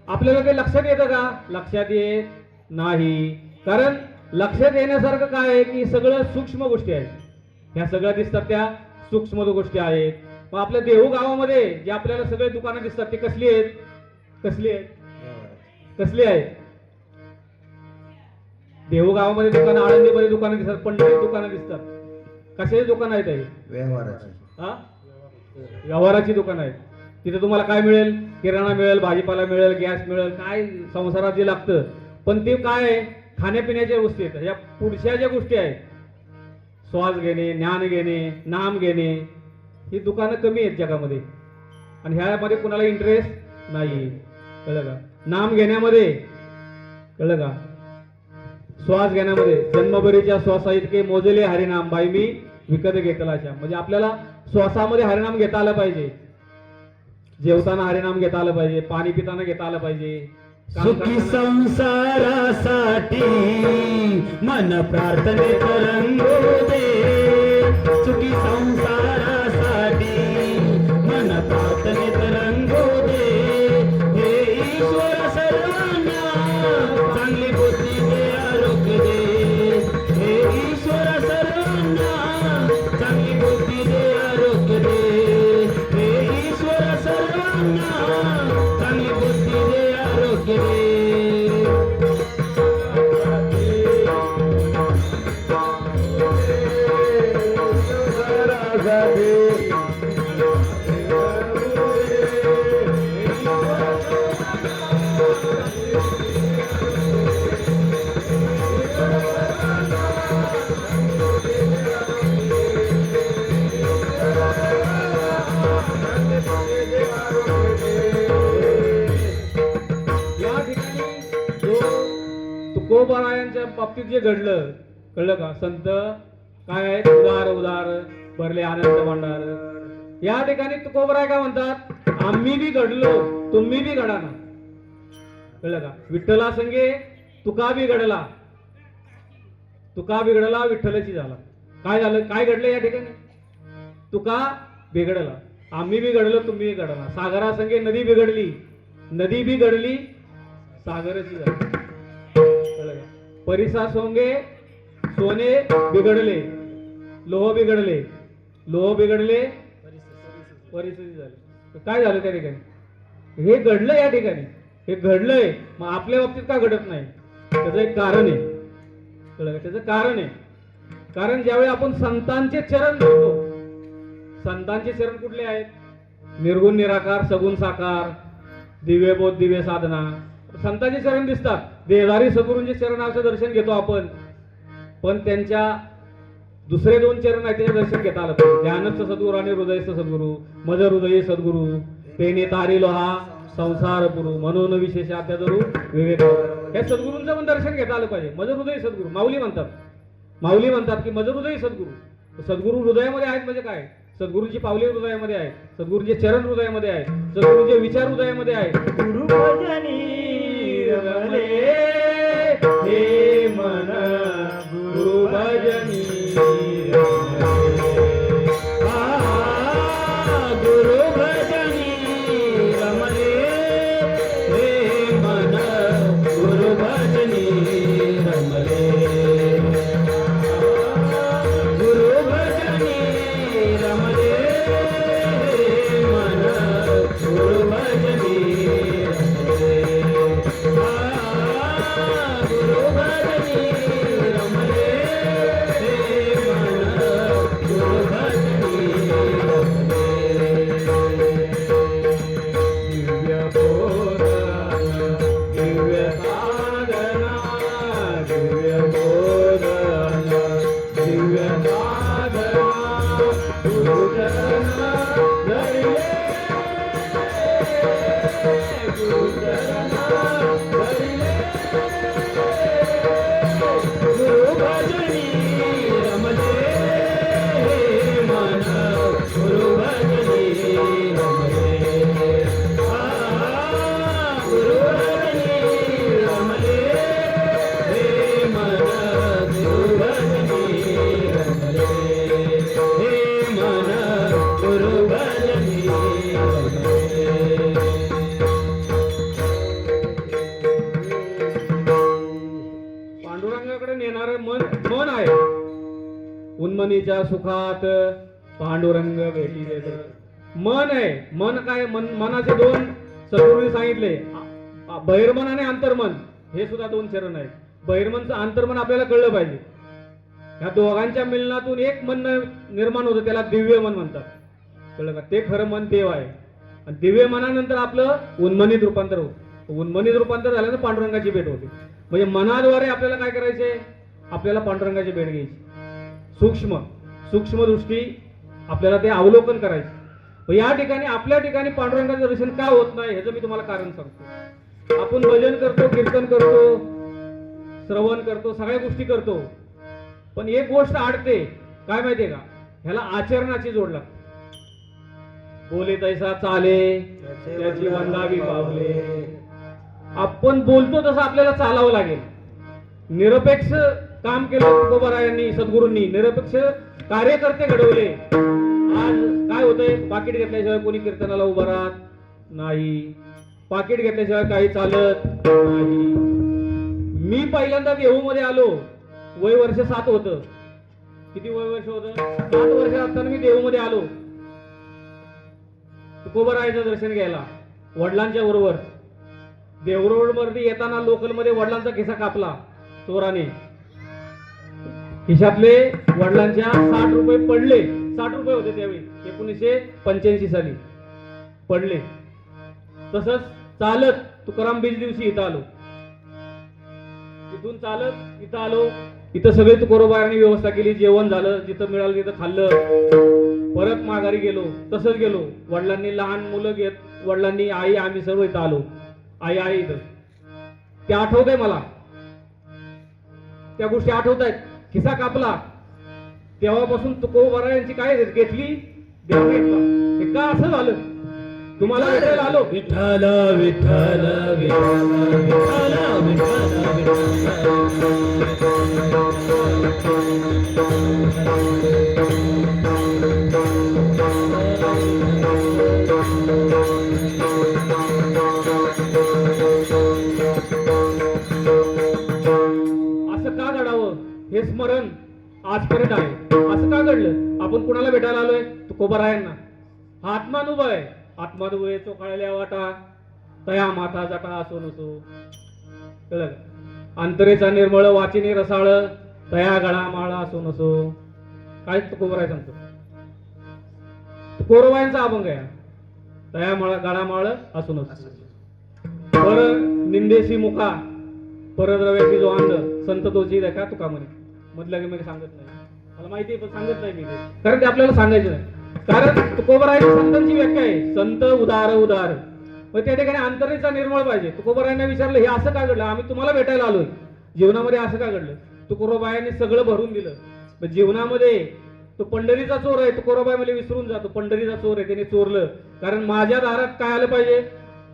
आपल्याला ते लक्षात येतं का? लक्षात येत नाही. कारण लक्षात येण्यासारखं काय आहे की सगळं सूक्ष्म गोष्टी आहेत. ह्या सगळ्या दिसतात त्या सूक्ष्म गोष्टी आहेत. मग आपल्या देहू गावामध्ये जे आपल्याला सगळे दुकानं दिसतात ते कसली आहेत? कसली आहेत? कसली आहेत? देहू गावामध्ये दुकानं, आळंदीमध्ये दुकानं दिसतात, पंढरीत दुकानं दिसतात. कशाची दुकानं आहेत? हा, व्यवहाराची दुकानं आहेत. तिथे तुम्हाला काय मिळेल? किराणा मिळेल, भाजीपाला मिळेल, गॅस मिळेल, काय संसारात जे लागतं. पण ते काय आहे? खाण्यापिण्याच्या गोष्टी आहेत. या पुढच्या ज्या गोष्टी आहेत, श्वास घेणे, ज्ञान घेणे, नाम घेणे, ही दुकानं कमी आहेत जगामध्ये. आणि ह्यामध्ये कुणाला इंटरेस्ट नाही. कळलं का? नाम घेण्यामध्ये, कळलं का? श्वास घेण्यामध्ये जन्मभरीच्या श्वासा इतके मोजले हरिनाम बाई मी विकत घेतलाच्या. म्हणजे आपल्याला श्वासामध्ये हरिनाम घेता आलं पाहिजे, जेवताना हरिनाम घेता आलं पाहिजे, पाणी पिताना घेता आलं पाहिजे. सुखी संसारासाठी मन प्रार्थनेत रंगू दे. सुखी संसारासाठी मन प्रार्थनेत रंगू दे. हे ईश्वर सर्वांना चांगली बुद्धी दे, आरोग्य दे. हे ईश्वर सर्वांना चांगली बुद्धी दे, आरोग्य दे. हे ईश्वर सर्वांना चांगली बुद्धी दे, आरोग्य दे. तुकोबारायांच्या बाबतीत जे घडलं, कळलं का? संत काय आहेत? उदार उदार भरले आनंद भांडार. या ठिकाणी तुकोबाराय काय म्हणतात? आम्ही बी घडलो, तुम्ही बी घडा ना. कळलं का? विठ्ठला संगे तुका बी घडला, तुका बिघडला विठ्ठलाची झाला. काय झालं? काय घडलं या ठिकाणी? तुका बिघडला, आम्ही बी घडलो, तुम्ही घडला. सागरा संगे नदी बिघडली, नदी बी घडली, सागराची झाली. परिसा सोंगे सोने बिघडले, लोह बिघडले, लोह बिघडले, परिस्थिती झाली. काय झालं त्या ठिकाणी? हे घडलं या ठिकाणी, हे घडलंय. मग आपल्या बाबतीत का घडत नाही? त्याचं एक कारण आहे. कळलं का? त्याचं कारण आहे. कारण ज्यावेळी आपण संतांचे चरण धरतो, संतांचे चरण कुठले आहेत? निर्गुण निराकार, सगुण साकार, दिव्य बोध दिव्य साधना. संतांचे चरण दिसतात. देहधारी सद्गुरूंचे चरणाचं दर्शन घेतो आपण, पण त्यांच्या दुसरे दोन चरण आहेत त्याचे दर्शन घेता आलं पाहिजे. ध्यानस्थ सद्गुरू आणि हृदयस्थ सद्गुरू. मज हृदयी सद्गुरू तेने तारिलो हा संसार पुरू म्हणून विशेषाध्याधरू विवेक. या सद्गुरूंचं पण दर्शन घेता आलं पाहिजे. मज हृदयी सद्गुरू माऊली म्हणतात, माऊली म्हणतात की मज हृदयी सद्गुरू. सद्गुरू हृदयामध्ये आहेत म्हणजे काय? सद्गुरूंची पावले हृदयामध्ये आहेत, सद्गुरूंचे चरण हृदयामध्ये आहेत, सद्गुरूंचे विचार हृदयामध्ये आहेत. गुरु भजनी रमले हे मन, गुरु भजनी गुरु भजनी रमले हे मन, गुरु भजनी रमले. गुरु भजनी रमले हे मन, गुरु भजनी रमले. गुरु भजनी रमले हे मन, गुरुचरणा धरिले गुरुचरणा धरिले गुरु भजनी रमले मन गुरु भजनी रमले गुरु भजनी रमले मन गुरु भजनी रमले मन गुरु भजनी रमले पांडुरंगाकडे नेणारं मन आहे. उन्मनीच्या सुखात पांडुरंग भेटी देत. मन आहे. मन काय? मनाचे दोन सद्गुरूंनी सांगितले, बहिर्मन आणि अंतर्मन. हे सुद्धा दोन चरण आहेत. बहिर्मनचं अंतर्मन आपल्याला कळलं पाहिजे. ह्या दोघांच्या मिलनातून एक मन निर्माण होतं, त्याला दिव्य मन म्हणतात. कळलं का? ते खरं मन देव आहे. आणि दिव्य मनानंतर आपलं उन्मनीत रूपांतर होतं. उन्मनीत रूपांतर झाल्यानं पांडुरंगाची भेट होते. म्हणजे मनाद्वारे आपल्याला काय करायचंय? आपल्याला पांडुरंगाची भेट घ्यायची. सूक्ष्म दृष्टी आपल्याला ते अवलोकन करायचं. या ठिकाणी आपल्या ठिकाणी पांडुरंगाचं दर्शन का होत नाही ह्याचं मी तुम्हाला कारण सांगतो. आपण भजन करतो, कीर्तन करतो, श्रवण करतो, सगळ्या गोष्टी करतो, पण एक गोष्ट आडते. काय माहितीये का? ह्याला आचरणाची जोड लागते. बोले तैसा चाले त्याची वंदावी पावले. आपण बोलतो तसं आपल्याला चालावं लागेल. निरपेक्ष काम केलं तुकोबारायांनी, सद्गुरूंनी निरपेक्ष कार्यकर्ते घडवले. आज काय होतंय? पाकिट घेतल्याशिवाय कोणी कीर्तनाला उभा राहत नाही. पाकिट घेतल्याशिवाय काही चालत नाही. मी पहिल्यांदा देहूमध्ये आलो, वय वर्ष 7 होतं. किती वय वर्ष होतं? 7 वर्ष असताना मी देहूमध्ये आलो तुकोबारायाचं दर्शन घ्यायला वडिलांच्या बरोबर. देवरोड मध्ये येताना लोकल मध्ये वडिलांचा खिसा कापला चोराने. खिशातले वडिलांच्या 60 रुपये पडले. 60 रुपये होते त्यावेळी 1985 साली पडले. तसंच चालत तुकाराम बीज दिवशी इथं आलो. तिथून चालत इथं आलो. इथं सगळे तुकोबारायांनी व्यवस्था केली. जेवण झालं, जिथं मिळालं तिथं खाल्लं. परत माघारी गेलो. तसंच गेलो. वडिलांनी लहान मुलं घेत, वडिलांनी, आई, आम्ही सर्व इथं आलो. आई आहे इथं. ते आठवतंय मला, त्या गोष्टी आठवत आहेत. खिसा कापला तेव्हापासून तुकोबारायांची काय घेतली? देव घेतला. हे का असं झालं? तुम्हाला भेटायला आलो. विठ्ठल विठ्ठल विठ्ठल विठ्ठल विठ्ठल असं का घडावं हे स्मरण आजपर्यंत आहे. असं का घडलं? आपण कुणाला भेटायला आलोय? तुकोबारायांना. हा आत्मानुभव आहे. आत्मानुभव चोखाळल्या वाटा तया माता जटा असो नसो. कळलं? अंतरेचा निर्मळ वाचिनी रसाळ तया गळा माळा असो नसो. काय तुकोबाराय सांगतो? तुकोबारायांचा अभंग आहे. तया माळा गळा माळ असो नसो. पर निंदेशी मुखा परद्रव्याची जो अंध संत तोची देखा तुका म्हणे. मधल्या मी सांगत नाही, मला माहिती आहे पण सांगत नाही मी ते, कारण ते आपल्याला सांगायचं नाही. कारण तुकोबारायांची संतांची व्याख्या आहे संत उदार उदार. मग त्या ठिकाणी अंतरेचा निर्मळ पाहिजे. तुकोबारायांना विचारलं हे असं का घडलं? आम्ही तुम्हाला भेटायला आलोय, जीवनामध्ये असं का घडलं? तुकोबारायांनी सगळं भरून दिलं. मग जीवनामध्ये तो पंढरीचा चोर आहे. तुकोबाराय मला विसरून जातो. पंढरीचा चोर आहे, त्याने चोरलं. कारण माझ्या दारात काय आलं पाहिजे?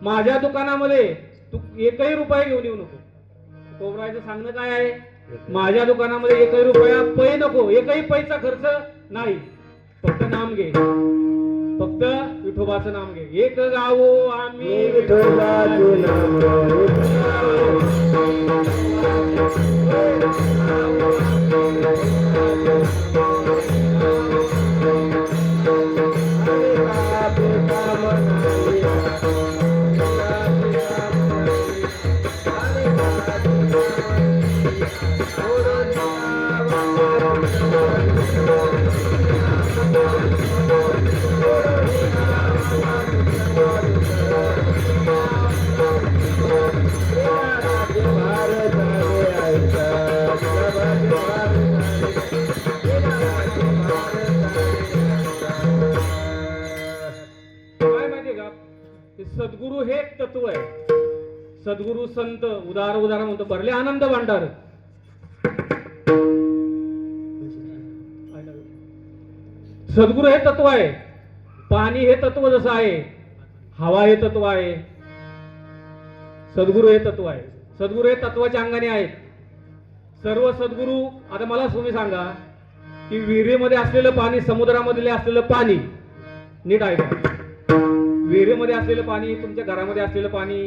माझ्या दुकानामध्ये तू एकही रुपया घेऊन येऊ नको. तुकोबारायचं सांगणं काय आहे? माझ्या दुकानामध्ये एकही रुपया पै नको, एकही पैसा खर्च नाही. फक्त नाम घे, फक्त विठोबाचं नाम घे. एक गावो आम्ही विठोबाचं नाम भारत सद्गुरू हे एक तत्व आहे. सद्गुरू संत उदार उदार म्हणतो भरले आनंद भांडार. सद्गुरू हे तत्व आहे. पाणी हे तत्व जसं आहे, हवा हे तत्व आहे, सद्गुरू हे तत्व आहे. सद्गुरू हे तत्वाच्या अंगाने आहेत. सर्व सद्गुरू. आता मला तुम्ही सांगा की विहिरीमध्ये असलेलं पाणी, समुद्रामधले असलेलं पाणी, नीट ऐका, विहिरीमध्ये असलेलं पाणी, तुमच्या घरामध्ये असलेलं पाणी,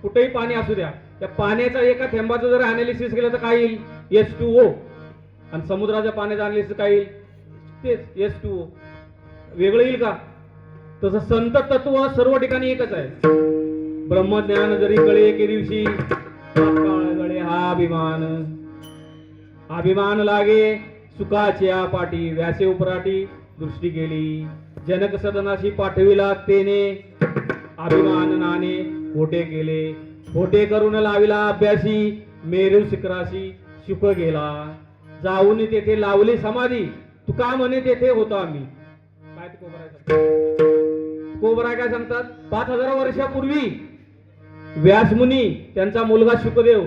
कुठेही पाणी असू द्या, त्या पाण्याचा एका थेंबाचं जर अनालिसिस केलं तर काय येईल? H2O. आणि समुद्राच्या पाण्याचं अनालिसिस काय येईल? तेच H2O. वेगळं येईल का? तसं संत तत्व सर्व ठिकाणी एकच आहे. ब्रह्मज्ञान जरी कळे एके दिवशी, तात्काळ गळे हा अभिमान. अभिमान लागे सुखाच्या पाठी, व्यासे उपराटी दृष्टी केली. जनक सदनाशी पाठविला तेने, अभिमान नाने खोटे केले. खोटे करून लाविला अभ्यासी, मेरू शिखराशी शुक गेला. जाऊन तेथे लावली समाधी, तुका म्हणे तेथे होतो आम्ही. काय तुकोबराय काय सांगतात? 5000 वर्षापूर्वी व्यासमुनी, त्यांचा मुलगा शुकदेव,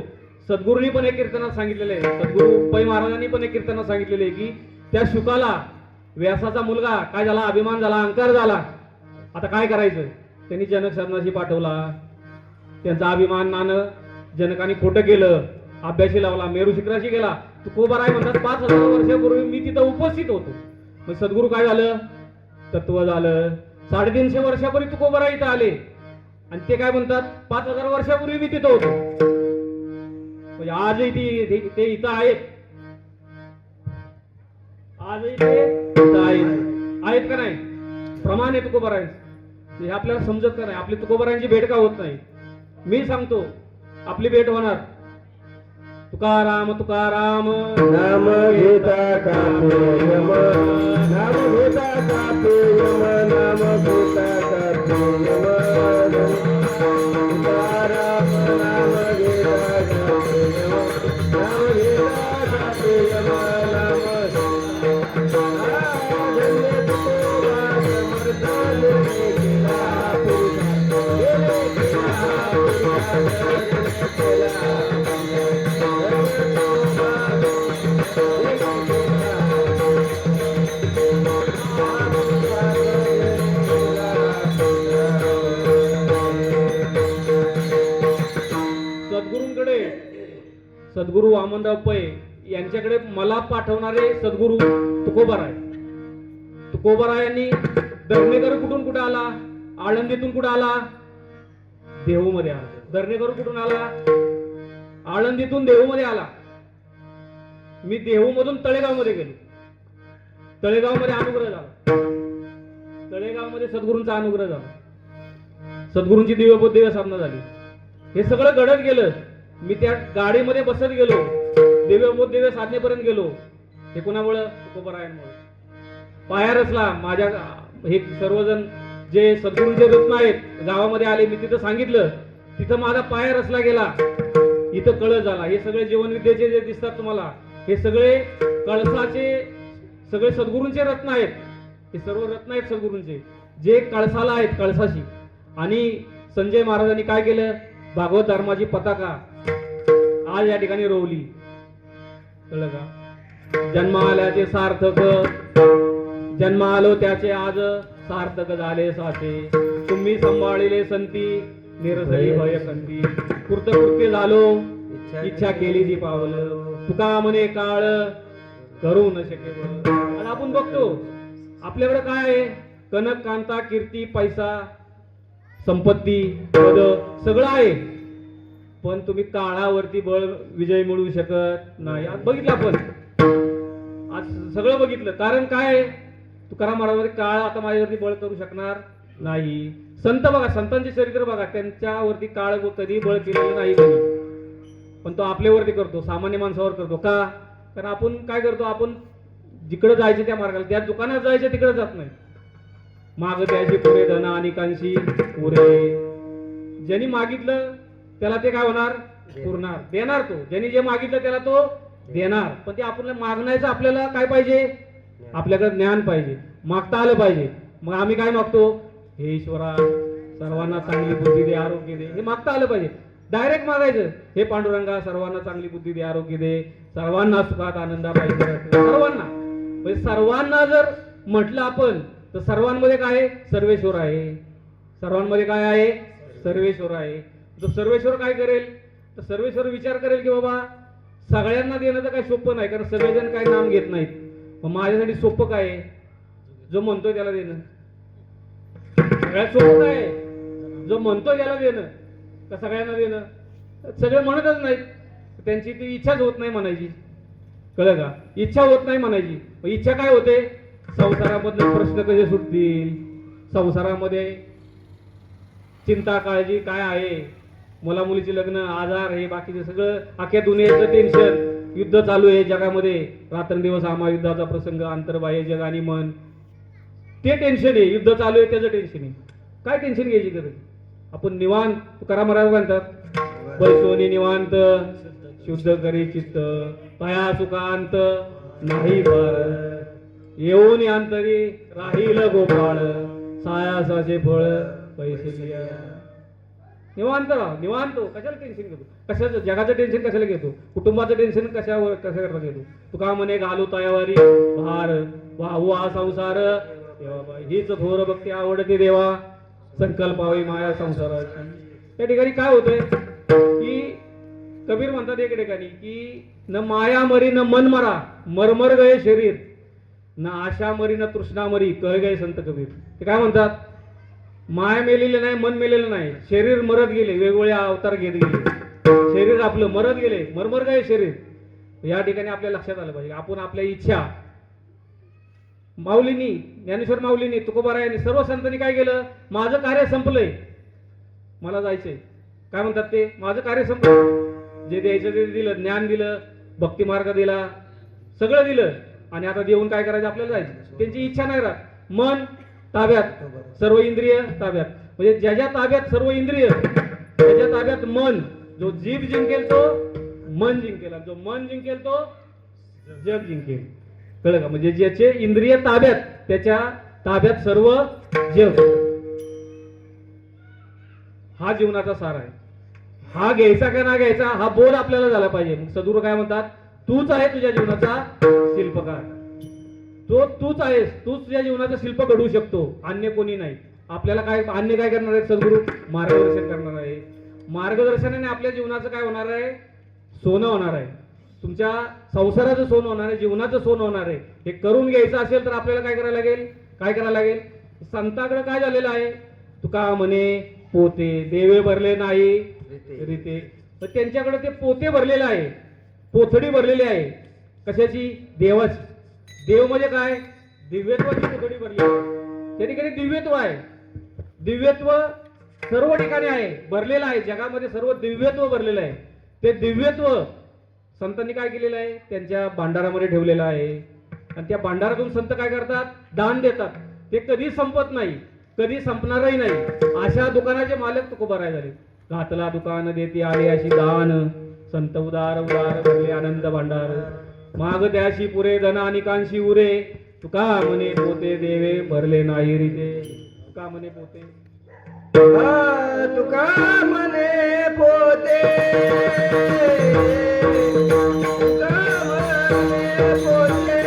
सद्गुरूंनी पण एक कीर्तनात सांगितलेलं आहे, सद्गुरू पै महाराजांनी पण एक कीर्तनात सांगितलेलं आहे की त्या शुकाला, व्यासाचा मुलगा काय झाला? अभिमान झाला, अहंकार झाला. आता काय करायचं? त्यांनी जनक सदनाशी पाठवला. त्यांचा अभिमान नानं जनकाने खोटं केलं, अभ्यासी लावला, मेरू शिखराशी गेला. तुकोबराय म्हणतात 5000 वर्षापूर्वी मी तिथं उपस्थित होतो. मग सद्गुरू काय झालं? तत्व झालं. 350 वर्षापूर्वी तुकोबराय इथं आले आणि ते काय म्हणतात? 5000 वर्षापूर्वी मी तिथं होतो. म्हणजे आजही ते इथं आहेत. आजही ते इथं आहेत का नाही? प्रमाण आहे तुकोबराय. हे आपल्याला समजत का नाही? आपली तुकोबरायांची भेट का होत नाही? मी सांगतो, आपली भेट होणार. तुकाराम तुकाराम नाम घेता कापे यम, नाम घेता कापे यम, नाम घेता कापे यम. तुकाराम नाम घेता कापे यम, नाम घेता कापे यम, नाम सद्गुरूंकडे, सद्गुरू वामनराव पै यांच्याकडे मला पाठवणारे सद्गुरू तुकोबराय. तुकोबरायांनी दर्णेकर कुठून कुठे आला? आळंदीतून कुठे आला? देहूमध्ये आला. दर्णेकर कुठून आला? आळंदीतून देहूमध्ये आला. मी देहूमधून तळेगावमध्ये गेलो. तळेगावमध्ये अनुग्रह झाला. तळेगावमध्ये सद्गुरूंचा अनुग्रह झाला. सद्गुरूंची दिव्य साधना झाली. हे सगळं घडत गेलं. मी त्या गाडीमध्ये बसत गेलो, दिव्य साधनेपर्यंत गेलो. हे कोणामुळे? तुकोबरायांमुळे. पाया रचला माझ्या. हे सर्वजण जे सद्गुरूंचे रत्न आहेत गावामध्ये आले, मी तिथं सांगितलं, तिथं माझा पाया रचला गेला. इथं कळस झाला. हे सगळे जीवनविद्येचे जे दिसतात तुम्हाला, हे सगळे कळसाचे, सगळे सद्गुरूंचे रत्न आहेत. हे सर्व रत्न आहेत सद्गुरूंचे, जे कळसाला आहेत, कळसाशी. आणि संजय महाराजांनी काय केलं? भागवत धर्माची पताका आज या ठिकाणी रोवली. कळलं का? जन्म आल्याचे सार्थक, जन्म आलो त्याचे आज सार्थक झाले साचे. तुम्ही सांभाळिले संती, निरसली भय कंती. कृतकृत्य झालो, इच्छा केली ती पावलं. तुका म्हणे काळ करू न शके. आणि आपण बघतो आपल्याकडे काय आहे? कनक कांता, कीर्ती, पैसा, संपत्ती, पद सगळं आहे, पण तुम्ही काळावरती बळ विजय मिळवू शकत नाही. आज बघितलं आपण, आज सगळं बघितलं. कारण काय? तुकाराम महाराज काळ आता माझ्यावरती बळ करू शकणार नाही. संत बघा, संतांचे चरित्र बघा, त्यांच्यावरती काळ कधी बळ केलेलं नाही कधी, पण तो आपल्यावरती करतो, सामान्य माणसावर करतो. का? कारण आपण काय करतो? आपण जिकडे जायचं त्या मार्गाला, त्या दुकानात जायचं तिकडे जात नाही. माग त्याची पुरे धन अनेकांशी पुरे. ज्यांनी मागितलं त्याला ते काय होणार? पुरणार, देणार तो. ज्यांनी जे मागितलं त्याला तो देणार. पण ते आपल्याला मागण्याचं आपल्याला काय पाहिजे? आपल्याकडे ज्ञान पाहिजे, मागता आलं पाहिजे. मग आम्ही काय मागतो? हे ईश्वरा सर्वांना चांगली बुद्धी दे, आरोग्य दे, हे मागता आलं पाहिजे. डायरेक्ट मागायचं, हे पांडुरंगा सर्वांना चांगली बुद्धी दे, आरोग्य दे, सर्वांना सुखात आनंदा पाहिजे, सर्वांना. म्हणजे सर्वांना जर म्हटलं आपण तर सर्वांमध्ये काय आहे? सर्वेश्वर आहे. सर्वांमध्ये काय आहे? सर्वेश्वर आहे. तो सर्वेश्वर काय करेल? तर सर्वेश्वर विचार करेल की बाबा सगळ्यांना देणं तर काही सोपं नाही, कारण सगळेजण काही नाम घेत नाहीत. मग माझ्यासाठी सोपं काय आहे? जो म्हणतोय त्याला देणं. सगळ्यात सोपं काय आहे? जो म्हणतोय त्याला देणं का सगळ्यांना देणं? सगळे म्हणतच नाहीत, त्यांची ती इच्छाच होत नाही म्हणायची. कळलं का? इच्छा होत नाही म्हणायची. मग इच्छा काय होते? संसारामधले प्रश्न कसे सुटतील, संसारामध्ये चिंता काळजी काय आहे, मुला मुलीचे लग्न, आजार, हे बाकीचे सगळं, अख्ख्या दुनियेचं टेन्शन, युद्ध चालू आहे जगामध्ये, रात्रंदिवस आम्हा युद्धाचा प्रसंग, अंतर्बाह्य जग आणि मन, ते टेन्शन आहे. युद्ध चालू आहे त्याचं टेन्शन आहे. काय टेन्शन घ्यायची गरज? आपण निवांत, तुकाराम महाराज म्हणतात, बैसोनी निवांत शुद्ध करी चित्त, तया सुखांत नाही पार, येऊन अंतरी राहील गोपाळ, सायासाचे फळ पैसे लिया. निवांत राहा, निवांत हो. कशाला टेन्शन घेतो? कशाचं? जगाचं टेन्शन कशाला घेतो? कुटुंबाचं टेन्शन कशाकरता घेतो? तुका म्हणे घालू तयावारी भार, वाहू हा संसार देवा, हीच थोर भक्ती आवडते देवा, संकल्पावी माया संसाराची. त्या ठिकाणी काय होतंय की कबीर म्हणतात एक ठिकाणी की न माया मरी न मन मरा, मरमर गये शरीर, न आशा मरी न तृष्णा मरी, कह गये संत कबीर. ते काय म्हणतात? माया मेलेले नाही, मन मेलेलं नाही, शरीर मरत गेले, वेगवेगळे अवतार घेत गेले, शरीर आपलं मरत गेले, मरमर गये शरीर. या ठिकाणी आपल्या लक्षात आलं पाहिजे आपण आपल्या इच्छा, माऊलींनी, ज्ञानेश्वर माऊलींनी, तुकोबारायांनी, सर्व संतांनी काय केलं? माझं कार्य संपलंय, मला जायचंय. काय म्हणतात ते? माझं कार्य संपलं. जे द्यायचं ते दिलं, ज्ञान दिलं, भक्ती मार्ग दिला, सगळं दिलं, आणि आता देऊन काय करायचं? आपल्याला जायचं. त्यांची इच्छा नाही राहत. मन ताब्यात, सर्व इंद्रिय ताब्यात. म्हणजे ज्याच्या ताब्यात सर्व इंद्रिय, त्याच्या ताब्यात मन. जो जीभ जिंकेल तो मन जिंकेल, जो मन जिंकेल तो जग जिंकेल. कळलं का? म्हणजे ज्याचे इंद्रिय ताब्यात, त्याच्या ताब्यात सर्व जग. हा जीवनाचा सार आहे. हा घ्यायचा का ना घ्यायचा हा बोध आपल्याला झाला पाहिजे. मग सद्गुरू काय म्हणतात? तूच आहे तुझ्या जीवनाचा शिल्पकार. तो तूच आहेस, तूच तुझ्या जीवनाचं शिल्प घडवू शकतो, अन्य कोणी नाही. आपल्याला काय अन्य काय करणार आहे? सद्गुरू मार्गदर्शन करणार आहे. मार्गदर्शनाने आपल्या जीवनाचं काय होणार आहे? सोनं होणार आहे. तुमच्या संसाराचं सोनं होणार आहे, जीवनाचं सोनं होणार आहे. हे करून घ्यायचं असेल तर आपल्याला काय करायला लागेल? काय करायला लागेल? संतांकडे काय झालेलं आहे? तुका म्हणे पोते देवे भरले नाही रीते. तर त्यांच्याकडे ते पोते भरलेलं आहे, पोथडी भरलेली आहे. कशाची? देवाची. देव म्हणजे काय? दिव्यत्वाची पोथडी भरली आहे. त्या ठिकाणी दिव्यत्व आहे. दिव्यत्व सर्व ठिकाणी आहे, भरलेलं आहे. जगामध्ये सर्व दिव्यत्व भरलेलं आहे. ते दिव्यत्व संतांनी काय केलेलं आहे? त्यांच्या भांडारामध्ये ठेवलेलं आहे. आणि त्या भांडारातून संत काय करतात? दान देतात. ते कधी संपत नाही, कधी संपणारही नाही. अशा दुकानाचे मालक तुकोबाराय झाले. घातला दुकान देती आली अशी दान, संत उदार उदार भरले आनंद भांडार, माग त्याशी पुरे धन अनिकांशी उरे, तुका म्हणे पोते देवे भरले नाही रीते. तुका म्हणे पोते, तुका म्हणे पोते, तुका म्हणे पोते,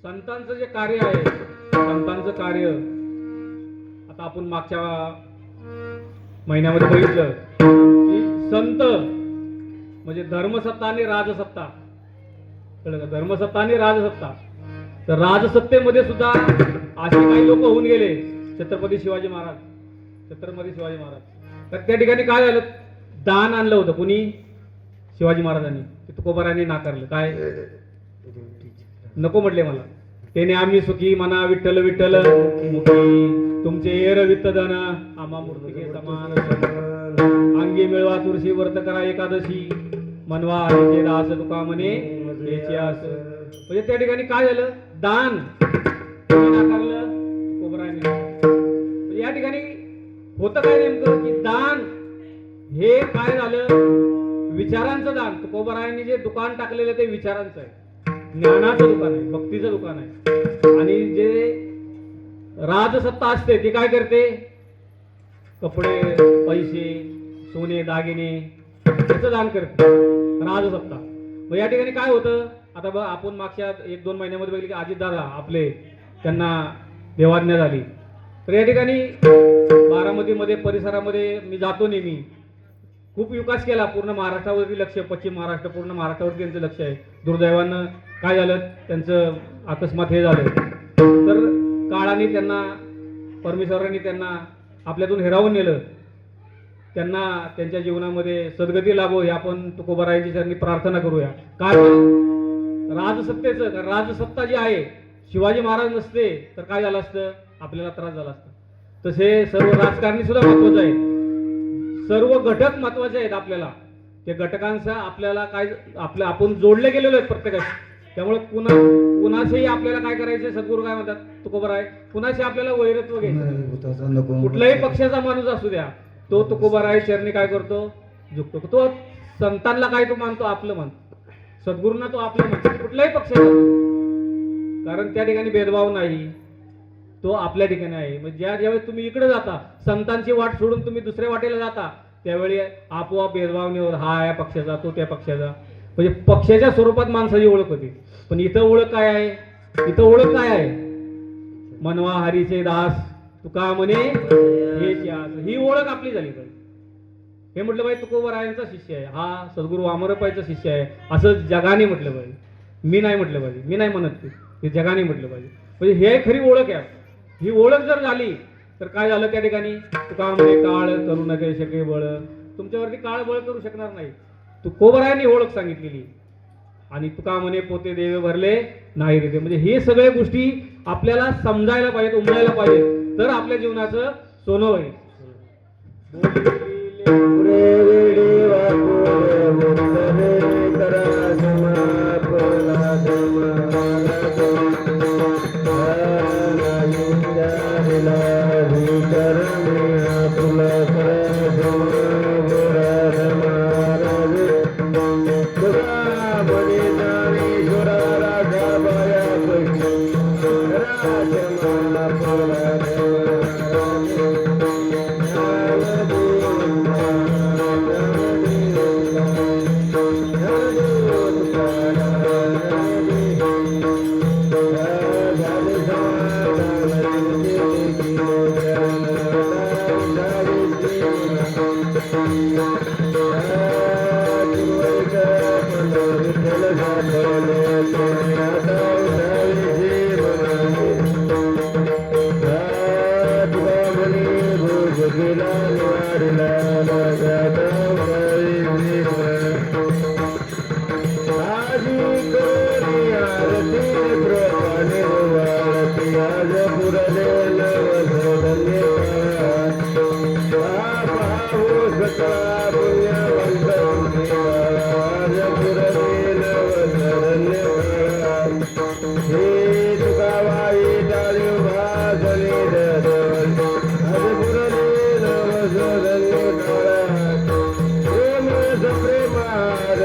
संतांचं जे कार्य आहे, संतांचं कार्य आता आपण मागच्या महिन्यामध्ये बघितलं की संत म्हणजे धर्मसत्ता आणि राजसत्ता, कळलं का? धर्मसत्ता आणि राजसत्ता. तर राजसत्तेमध्ये सुद्धा असे काही लोक होऊन गेले, छत्रपती शिवाजी महाराज. तर त्या ठिकाणी काय झालं, दान आणलं होतं कुणी, शिवाजी महाराजांनी. तुकोबारायांनी नाकारलं. काय नको म्हटले मला, त्याने आम्ही सुखी म्हणा विठ्ठल विठ्ठल मुखी, तुमचे एर वित्त धन आम्हा मूर्तिके समान, अंगी मिळवा तुळशी व्रत करा एकादशी, मनवा हरीचे दास तुका म्हणे याचे आस. म्हणजे त्या ठिकाणी काय झालं, दान कोणी नाकारलं, तुकोबारायांनी. म्हणजे या ठिकाणी होतं काय नेमकं की दान हे काय झालं, विचारांचं दान. तुकोबारायांनी जे दुकान टाकलेलं ते विचारांचं आहे, ज्ञानाचं दुकान आहे, भक्तीचं दुकान आहे. आणि जे राजसत्ता असते ती काय करते, कपडे पैसे सोने दागिने याचं दान करते राजसत्ता. मग या ठिकाणी काय होतं, आता बघ आपण मागच्या 1-2 महिन्यामध्ये बघितलं की अजितदादा आपले त्यांना देवाज्ञा झाली. तर या ठिकाणी बारामतीमध्ये परिसरामध्ये मी जातो नेहमी, खूप विकास केला. पूर्ण महाराष्ट्रावरती लक्ष, पश्चिम महाराष्ट्र पूर्ण महाराष्ट्रावरती त्यांचं लक्ष आहे. दुर्दैवानं काय झालं, त्यांचं अकस्मात हे झालं. तर काळाने त्यांना, परमेश्वरांनी त्यांना आपल्यातून हिरावून नेलं. त्यांना त्यांच्या जीवनामध्ये सद्गती लाभो हे आपण तुकोबारायांची चरणी प्रार्थना करूया. काय राजसत्तेचं, कारण राजसत्ता जी आहे, शिवाजी महाराज नसते तर काय झालं असतं, आपल्याला त्रास झाला असता. तसे सर्व राजकारणी सुद्धा महत्वाचं आहे, सर्व घटक महत्वाचे आहेत आपल्याला. त्या घटकांचा आपल्याला काय, आपण जोडले गेलेलो आहेत प्रत्येकाशी. त्यामुळे कुणाशी आपल्याला काय करायचं, सद्गुरू काय म्हणतात तुकोबाराय, कुणाशी आपल्याला वैरत्व घ्यायचं. कुठल्याही पक्षाचा माणूस असू द्या, तो तुकोबाराय चरणी काय करतो, झुकतो. तो संतांना काय तो मानतो, आपलं मानतो. सद्गुरूंना तो आपलं मानतो, कुठल्याही पक्षाचा. कारण त्या ठिकाणी भेदभाव नाही, तो आपल्या ठिकाणी आहे. म्हणजे ज्यावेळेस तुम्ही इकडे जाता, संतांची वाट सोडून तुम्ही दुसऱ्या वाटेला जाता, त्यावेळी आपोआप भेदभाव निवड, हा या पक्षाचा तो त्या पक्षाचा. म्हणजे पक्षाच्या स्वरूपात माणसाची ओळख होती. पण इथं ओळख काय आहे, इथं ओळख काय आहे, मनवा हरीचे दास तुका म्हणे हेची आस. ही ओळख आपली झाली पाहिजे. हे म्हटलं पाहिजे तुकोबारायांचा शिष्य आहे, हा सद्गुरू वामनरापाईचा शिष्य आहे, असं जगाने म्हटलं पाहिजे. मी नाही म्हटलं पाहिजे, मी नाही म्हणत ते जगाने म्हटलं पाहिजे. म्हणजे हे खरी ओळख आहे. ही ओळख जर झाली तर काय झालं, त्या ठिकाणी तुका म्हणे काळ करू नका शके बळ, तुमच्यावरती काळ बळ करू शकणार नाही. तुकोबारायांनी ओळख सांगितलेली. आणि तुका म्हणे पोते देवे भरले नाही रे. म्हणजे हे सगळ्या गोष्टी आपल्याला समजायला पाहिजेत, उमजायला पाहिजेत, तर आपल्या जीवनाचं सोनं होईल. Thank you.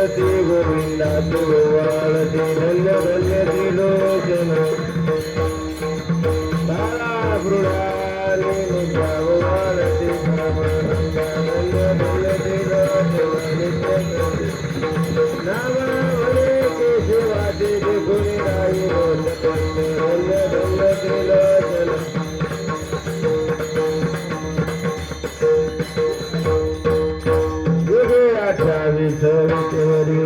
आरती गोविंदाची गोवाळती धन्य धन्य त्रिलोचन तारा मृगाने मुद्रा गोवाळती परमानंदा धन्य धन्य त्रिलोचन नाम म्हणे केशवाचे देखुनी राही लोचपंत धन्य धन्य Trilochan विठेवरी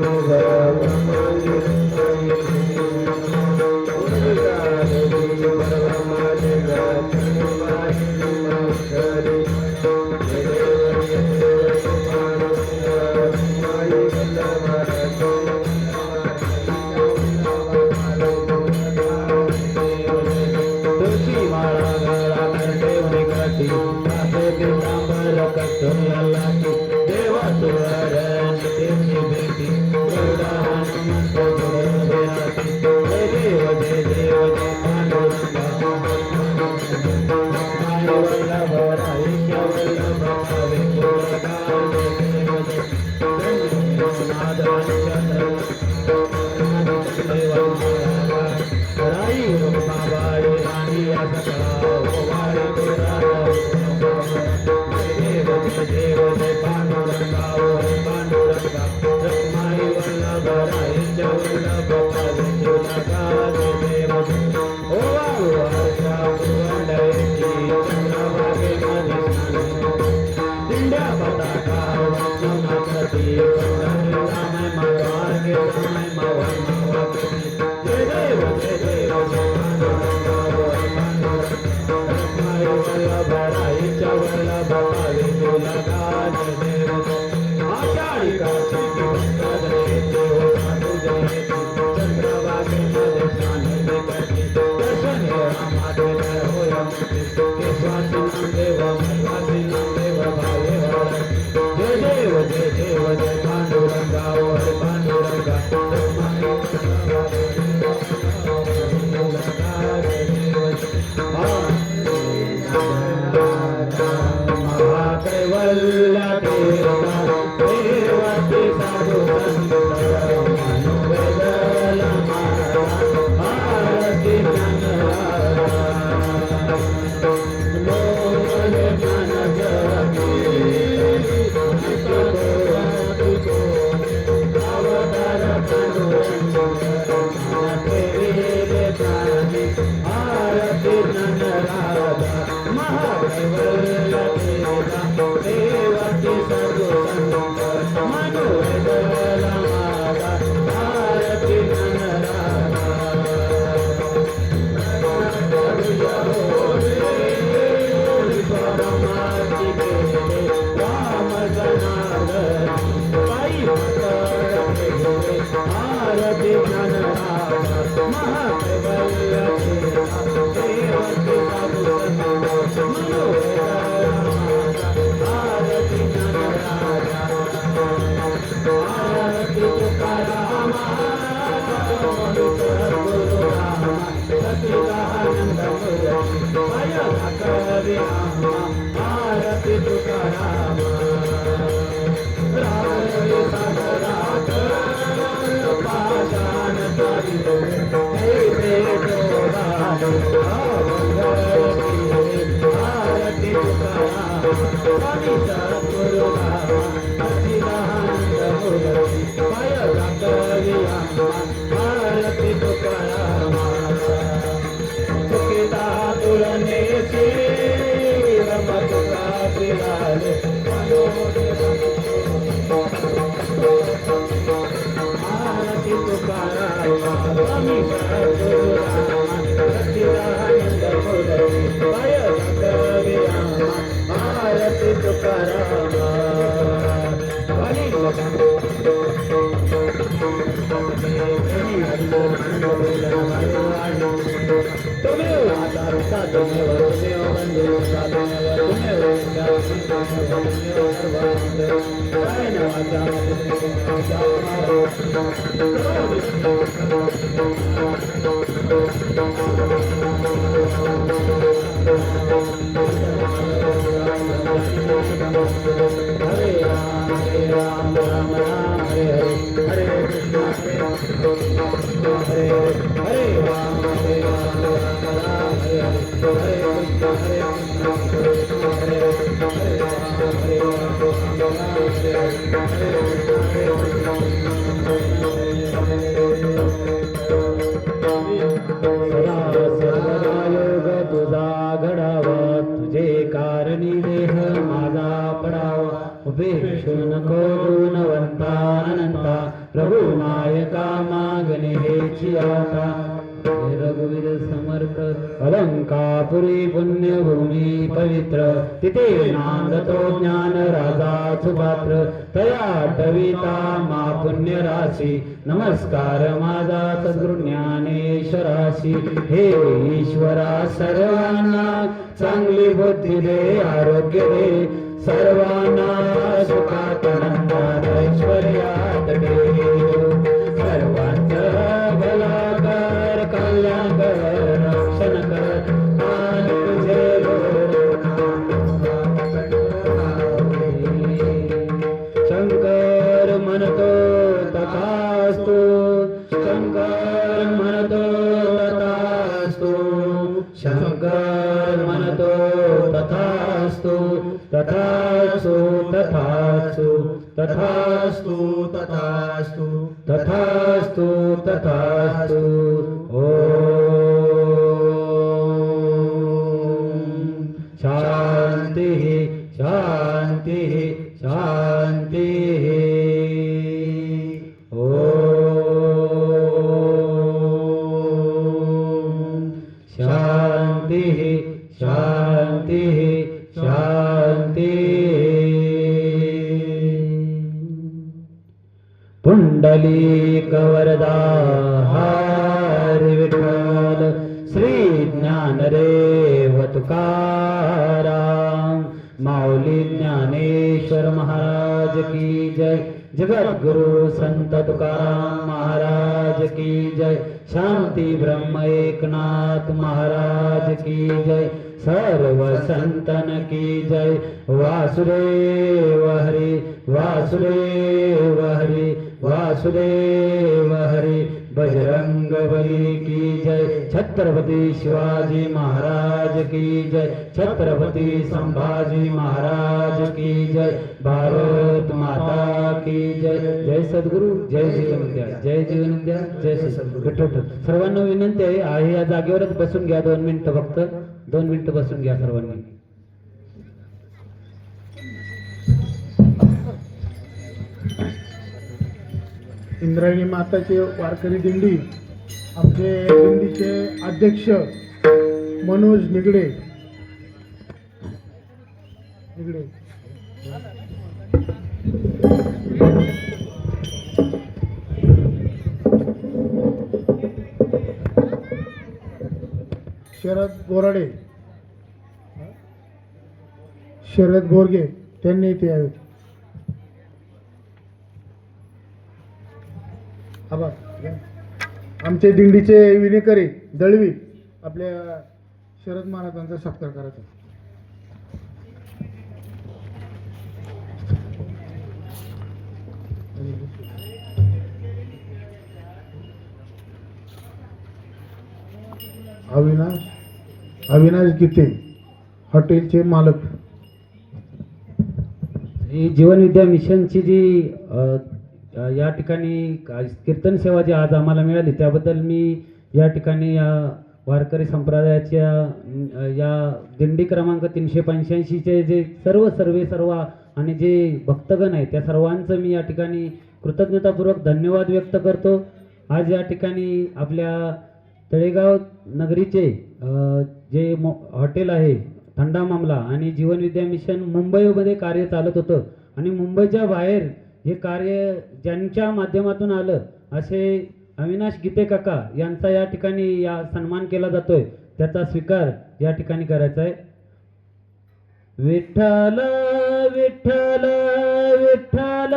Hare Ram, Ram Ram, Hare Hare. Hare Hare Ram हरे राम राम हरे हरे हरे कृष्ण हरे कृष्ण हरे राम हरे राम हरे सदा सर्वदा योग तुझा घडावा तुझे कारणी देह माझा पडावा उपेक्षु नको गुणवंता अनंता प्रभु नायका मागणे हेची आता रघुवीर समर्थ अलंकापुरी पुण्यभूमी पवित्र तिथे नांदतो ज्ञान राजा सुपात्र तया टविता मा पुण्य राशी नमस्कार माझा सद्गुरु ज्ञानेश्वराशी हे ईश्वरा सर्वांना चांगली बुद्धी दे आरोग्य दे सर्वांना सुखात आनंदात ऐश्वर्यात दे सर्वांचं भला कर कल्याण कर रक्षण कर आणि तुझे शंकर म्हणतो तथास्तु शंकर म्हणतो तथास्तु शंकर म्हणतो तथास्तु तथास्तु तथास्तु तथास्तु तथास्तु तथास्तु तथास्तु शांति शांति शांति शांति शांति शांति पुंडलीक वरदा हरि विठ्ठल श्री ज्ञानदेव तुकाराम माऊली ज्ञानेश्वर महाराज की जय जगद्गुरु संत तुकाराम महाराज की जय शांती ब्रह्म एकनाथ महाराज की जय सर्व संतन की जय वासुदेव हरि वासुदेव हरि वासुदेव हरि बजरंग बली की जय छत्रपति शिवाजी महाराज की जय छत्रपति संभाजी महाराज की जय भारत माता की जय जय सद्गुरु जय जीवन विद्या जय जीवन विद्या जय श्री सद्गुरु विठ्ठल सर्वांना विनंती आहे या जागेवरच बसून घ्या 2 मिनिटं फक्त 2 मिनिटं बसून घ्या सर्वांनी इंद्रायणी माताची वारकरी दिंडी आमचे दिंडीचे अध्यक्ष मनोज निगडे शरद बोराडे शरद बोरगे त्यांनी इथे यावे आभार आमचे दिंडीचे विनेकरी दळवी आपल्या शरद महाराजांचा सत्कार करायचा अविनाश गीते हॉटेलचे मालक ही जीवन विद्या मिशनची जी या ठिकाणी कीर्तन सेवा जी आज आम्हाला मिळाली त्याबद्दल मी या ठिकाणी या वारकरी संप्रदायाच्या या दिंडी क्रमांक 385 चे जे सर्व आणि जे भक्तगण आहेत त्या सर्वांचं मी या ठिकाणी कृतज्ञतापूर्वक धन्यवाद व्यक्त करतो. आज या ठिकाणी आपल्या तळेगाव नगरीचे जे हॉटेल आहे थंडा मामला आणि जीवन विद्या मिशन मुंबईमध्ये कार्य चालत होतं आणि मुंबईच्या बाहेर हे कार्य ज्यांच्या माध्यमातून आलं असे अविनाश गीते काका यांचा या ठिकाणी या सन्मान केला जातोय त्याचा स्वीकार या ठिकाणी करायचा आहे. विठ्ठल विठ्ठल विठ्ठल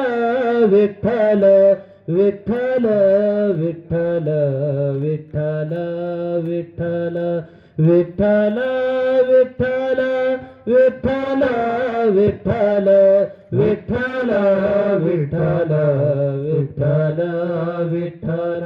विठ्ठल विठ्ठल विठ्ठल विठ्ठल विठ्ठल विठ्ठल विठ्ठल विठ्ठल विठ्ठल विठ्ठल विठ्ठल विठ्ठल विठ्ठल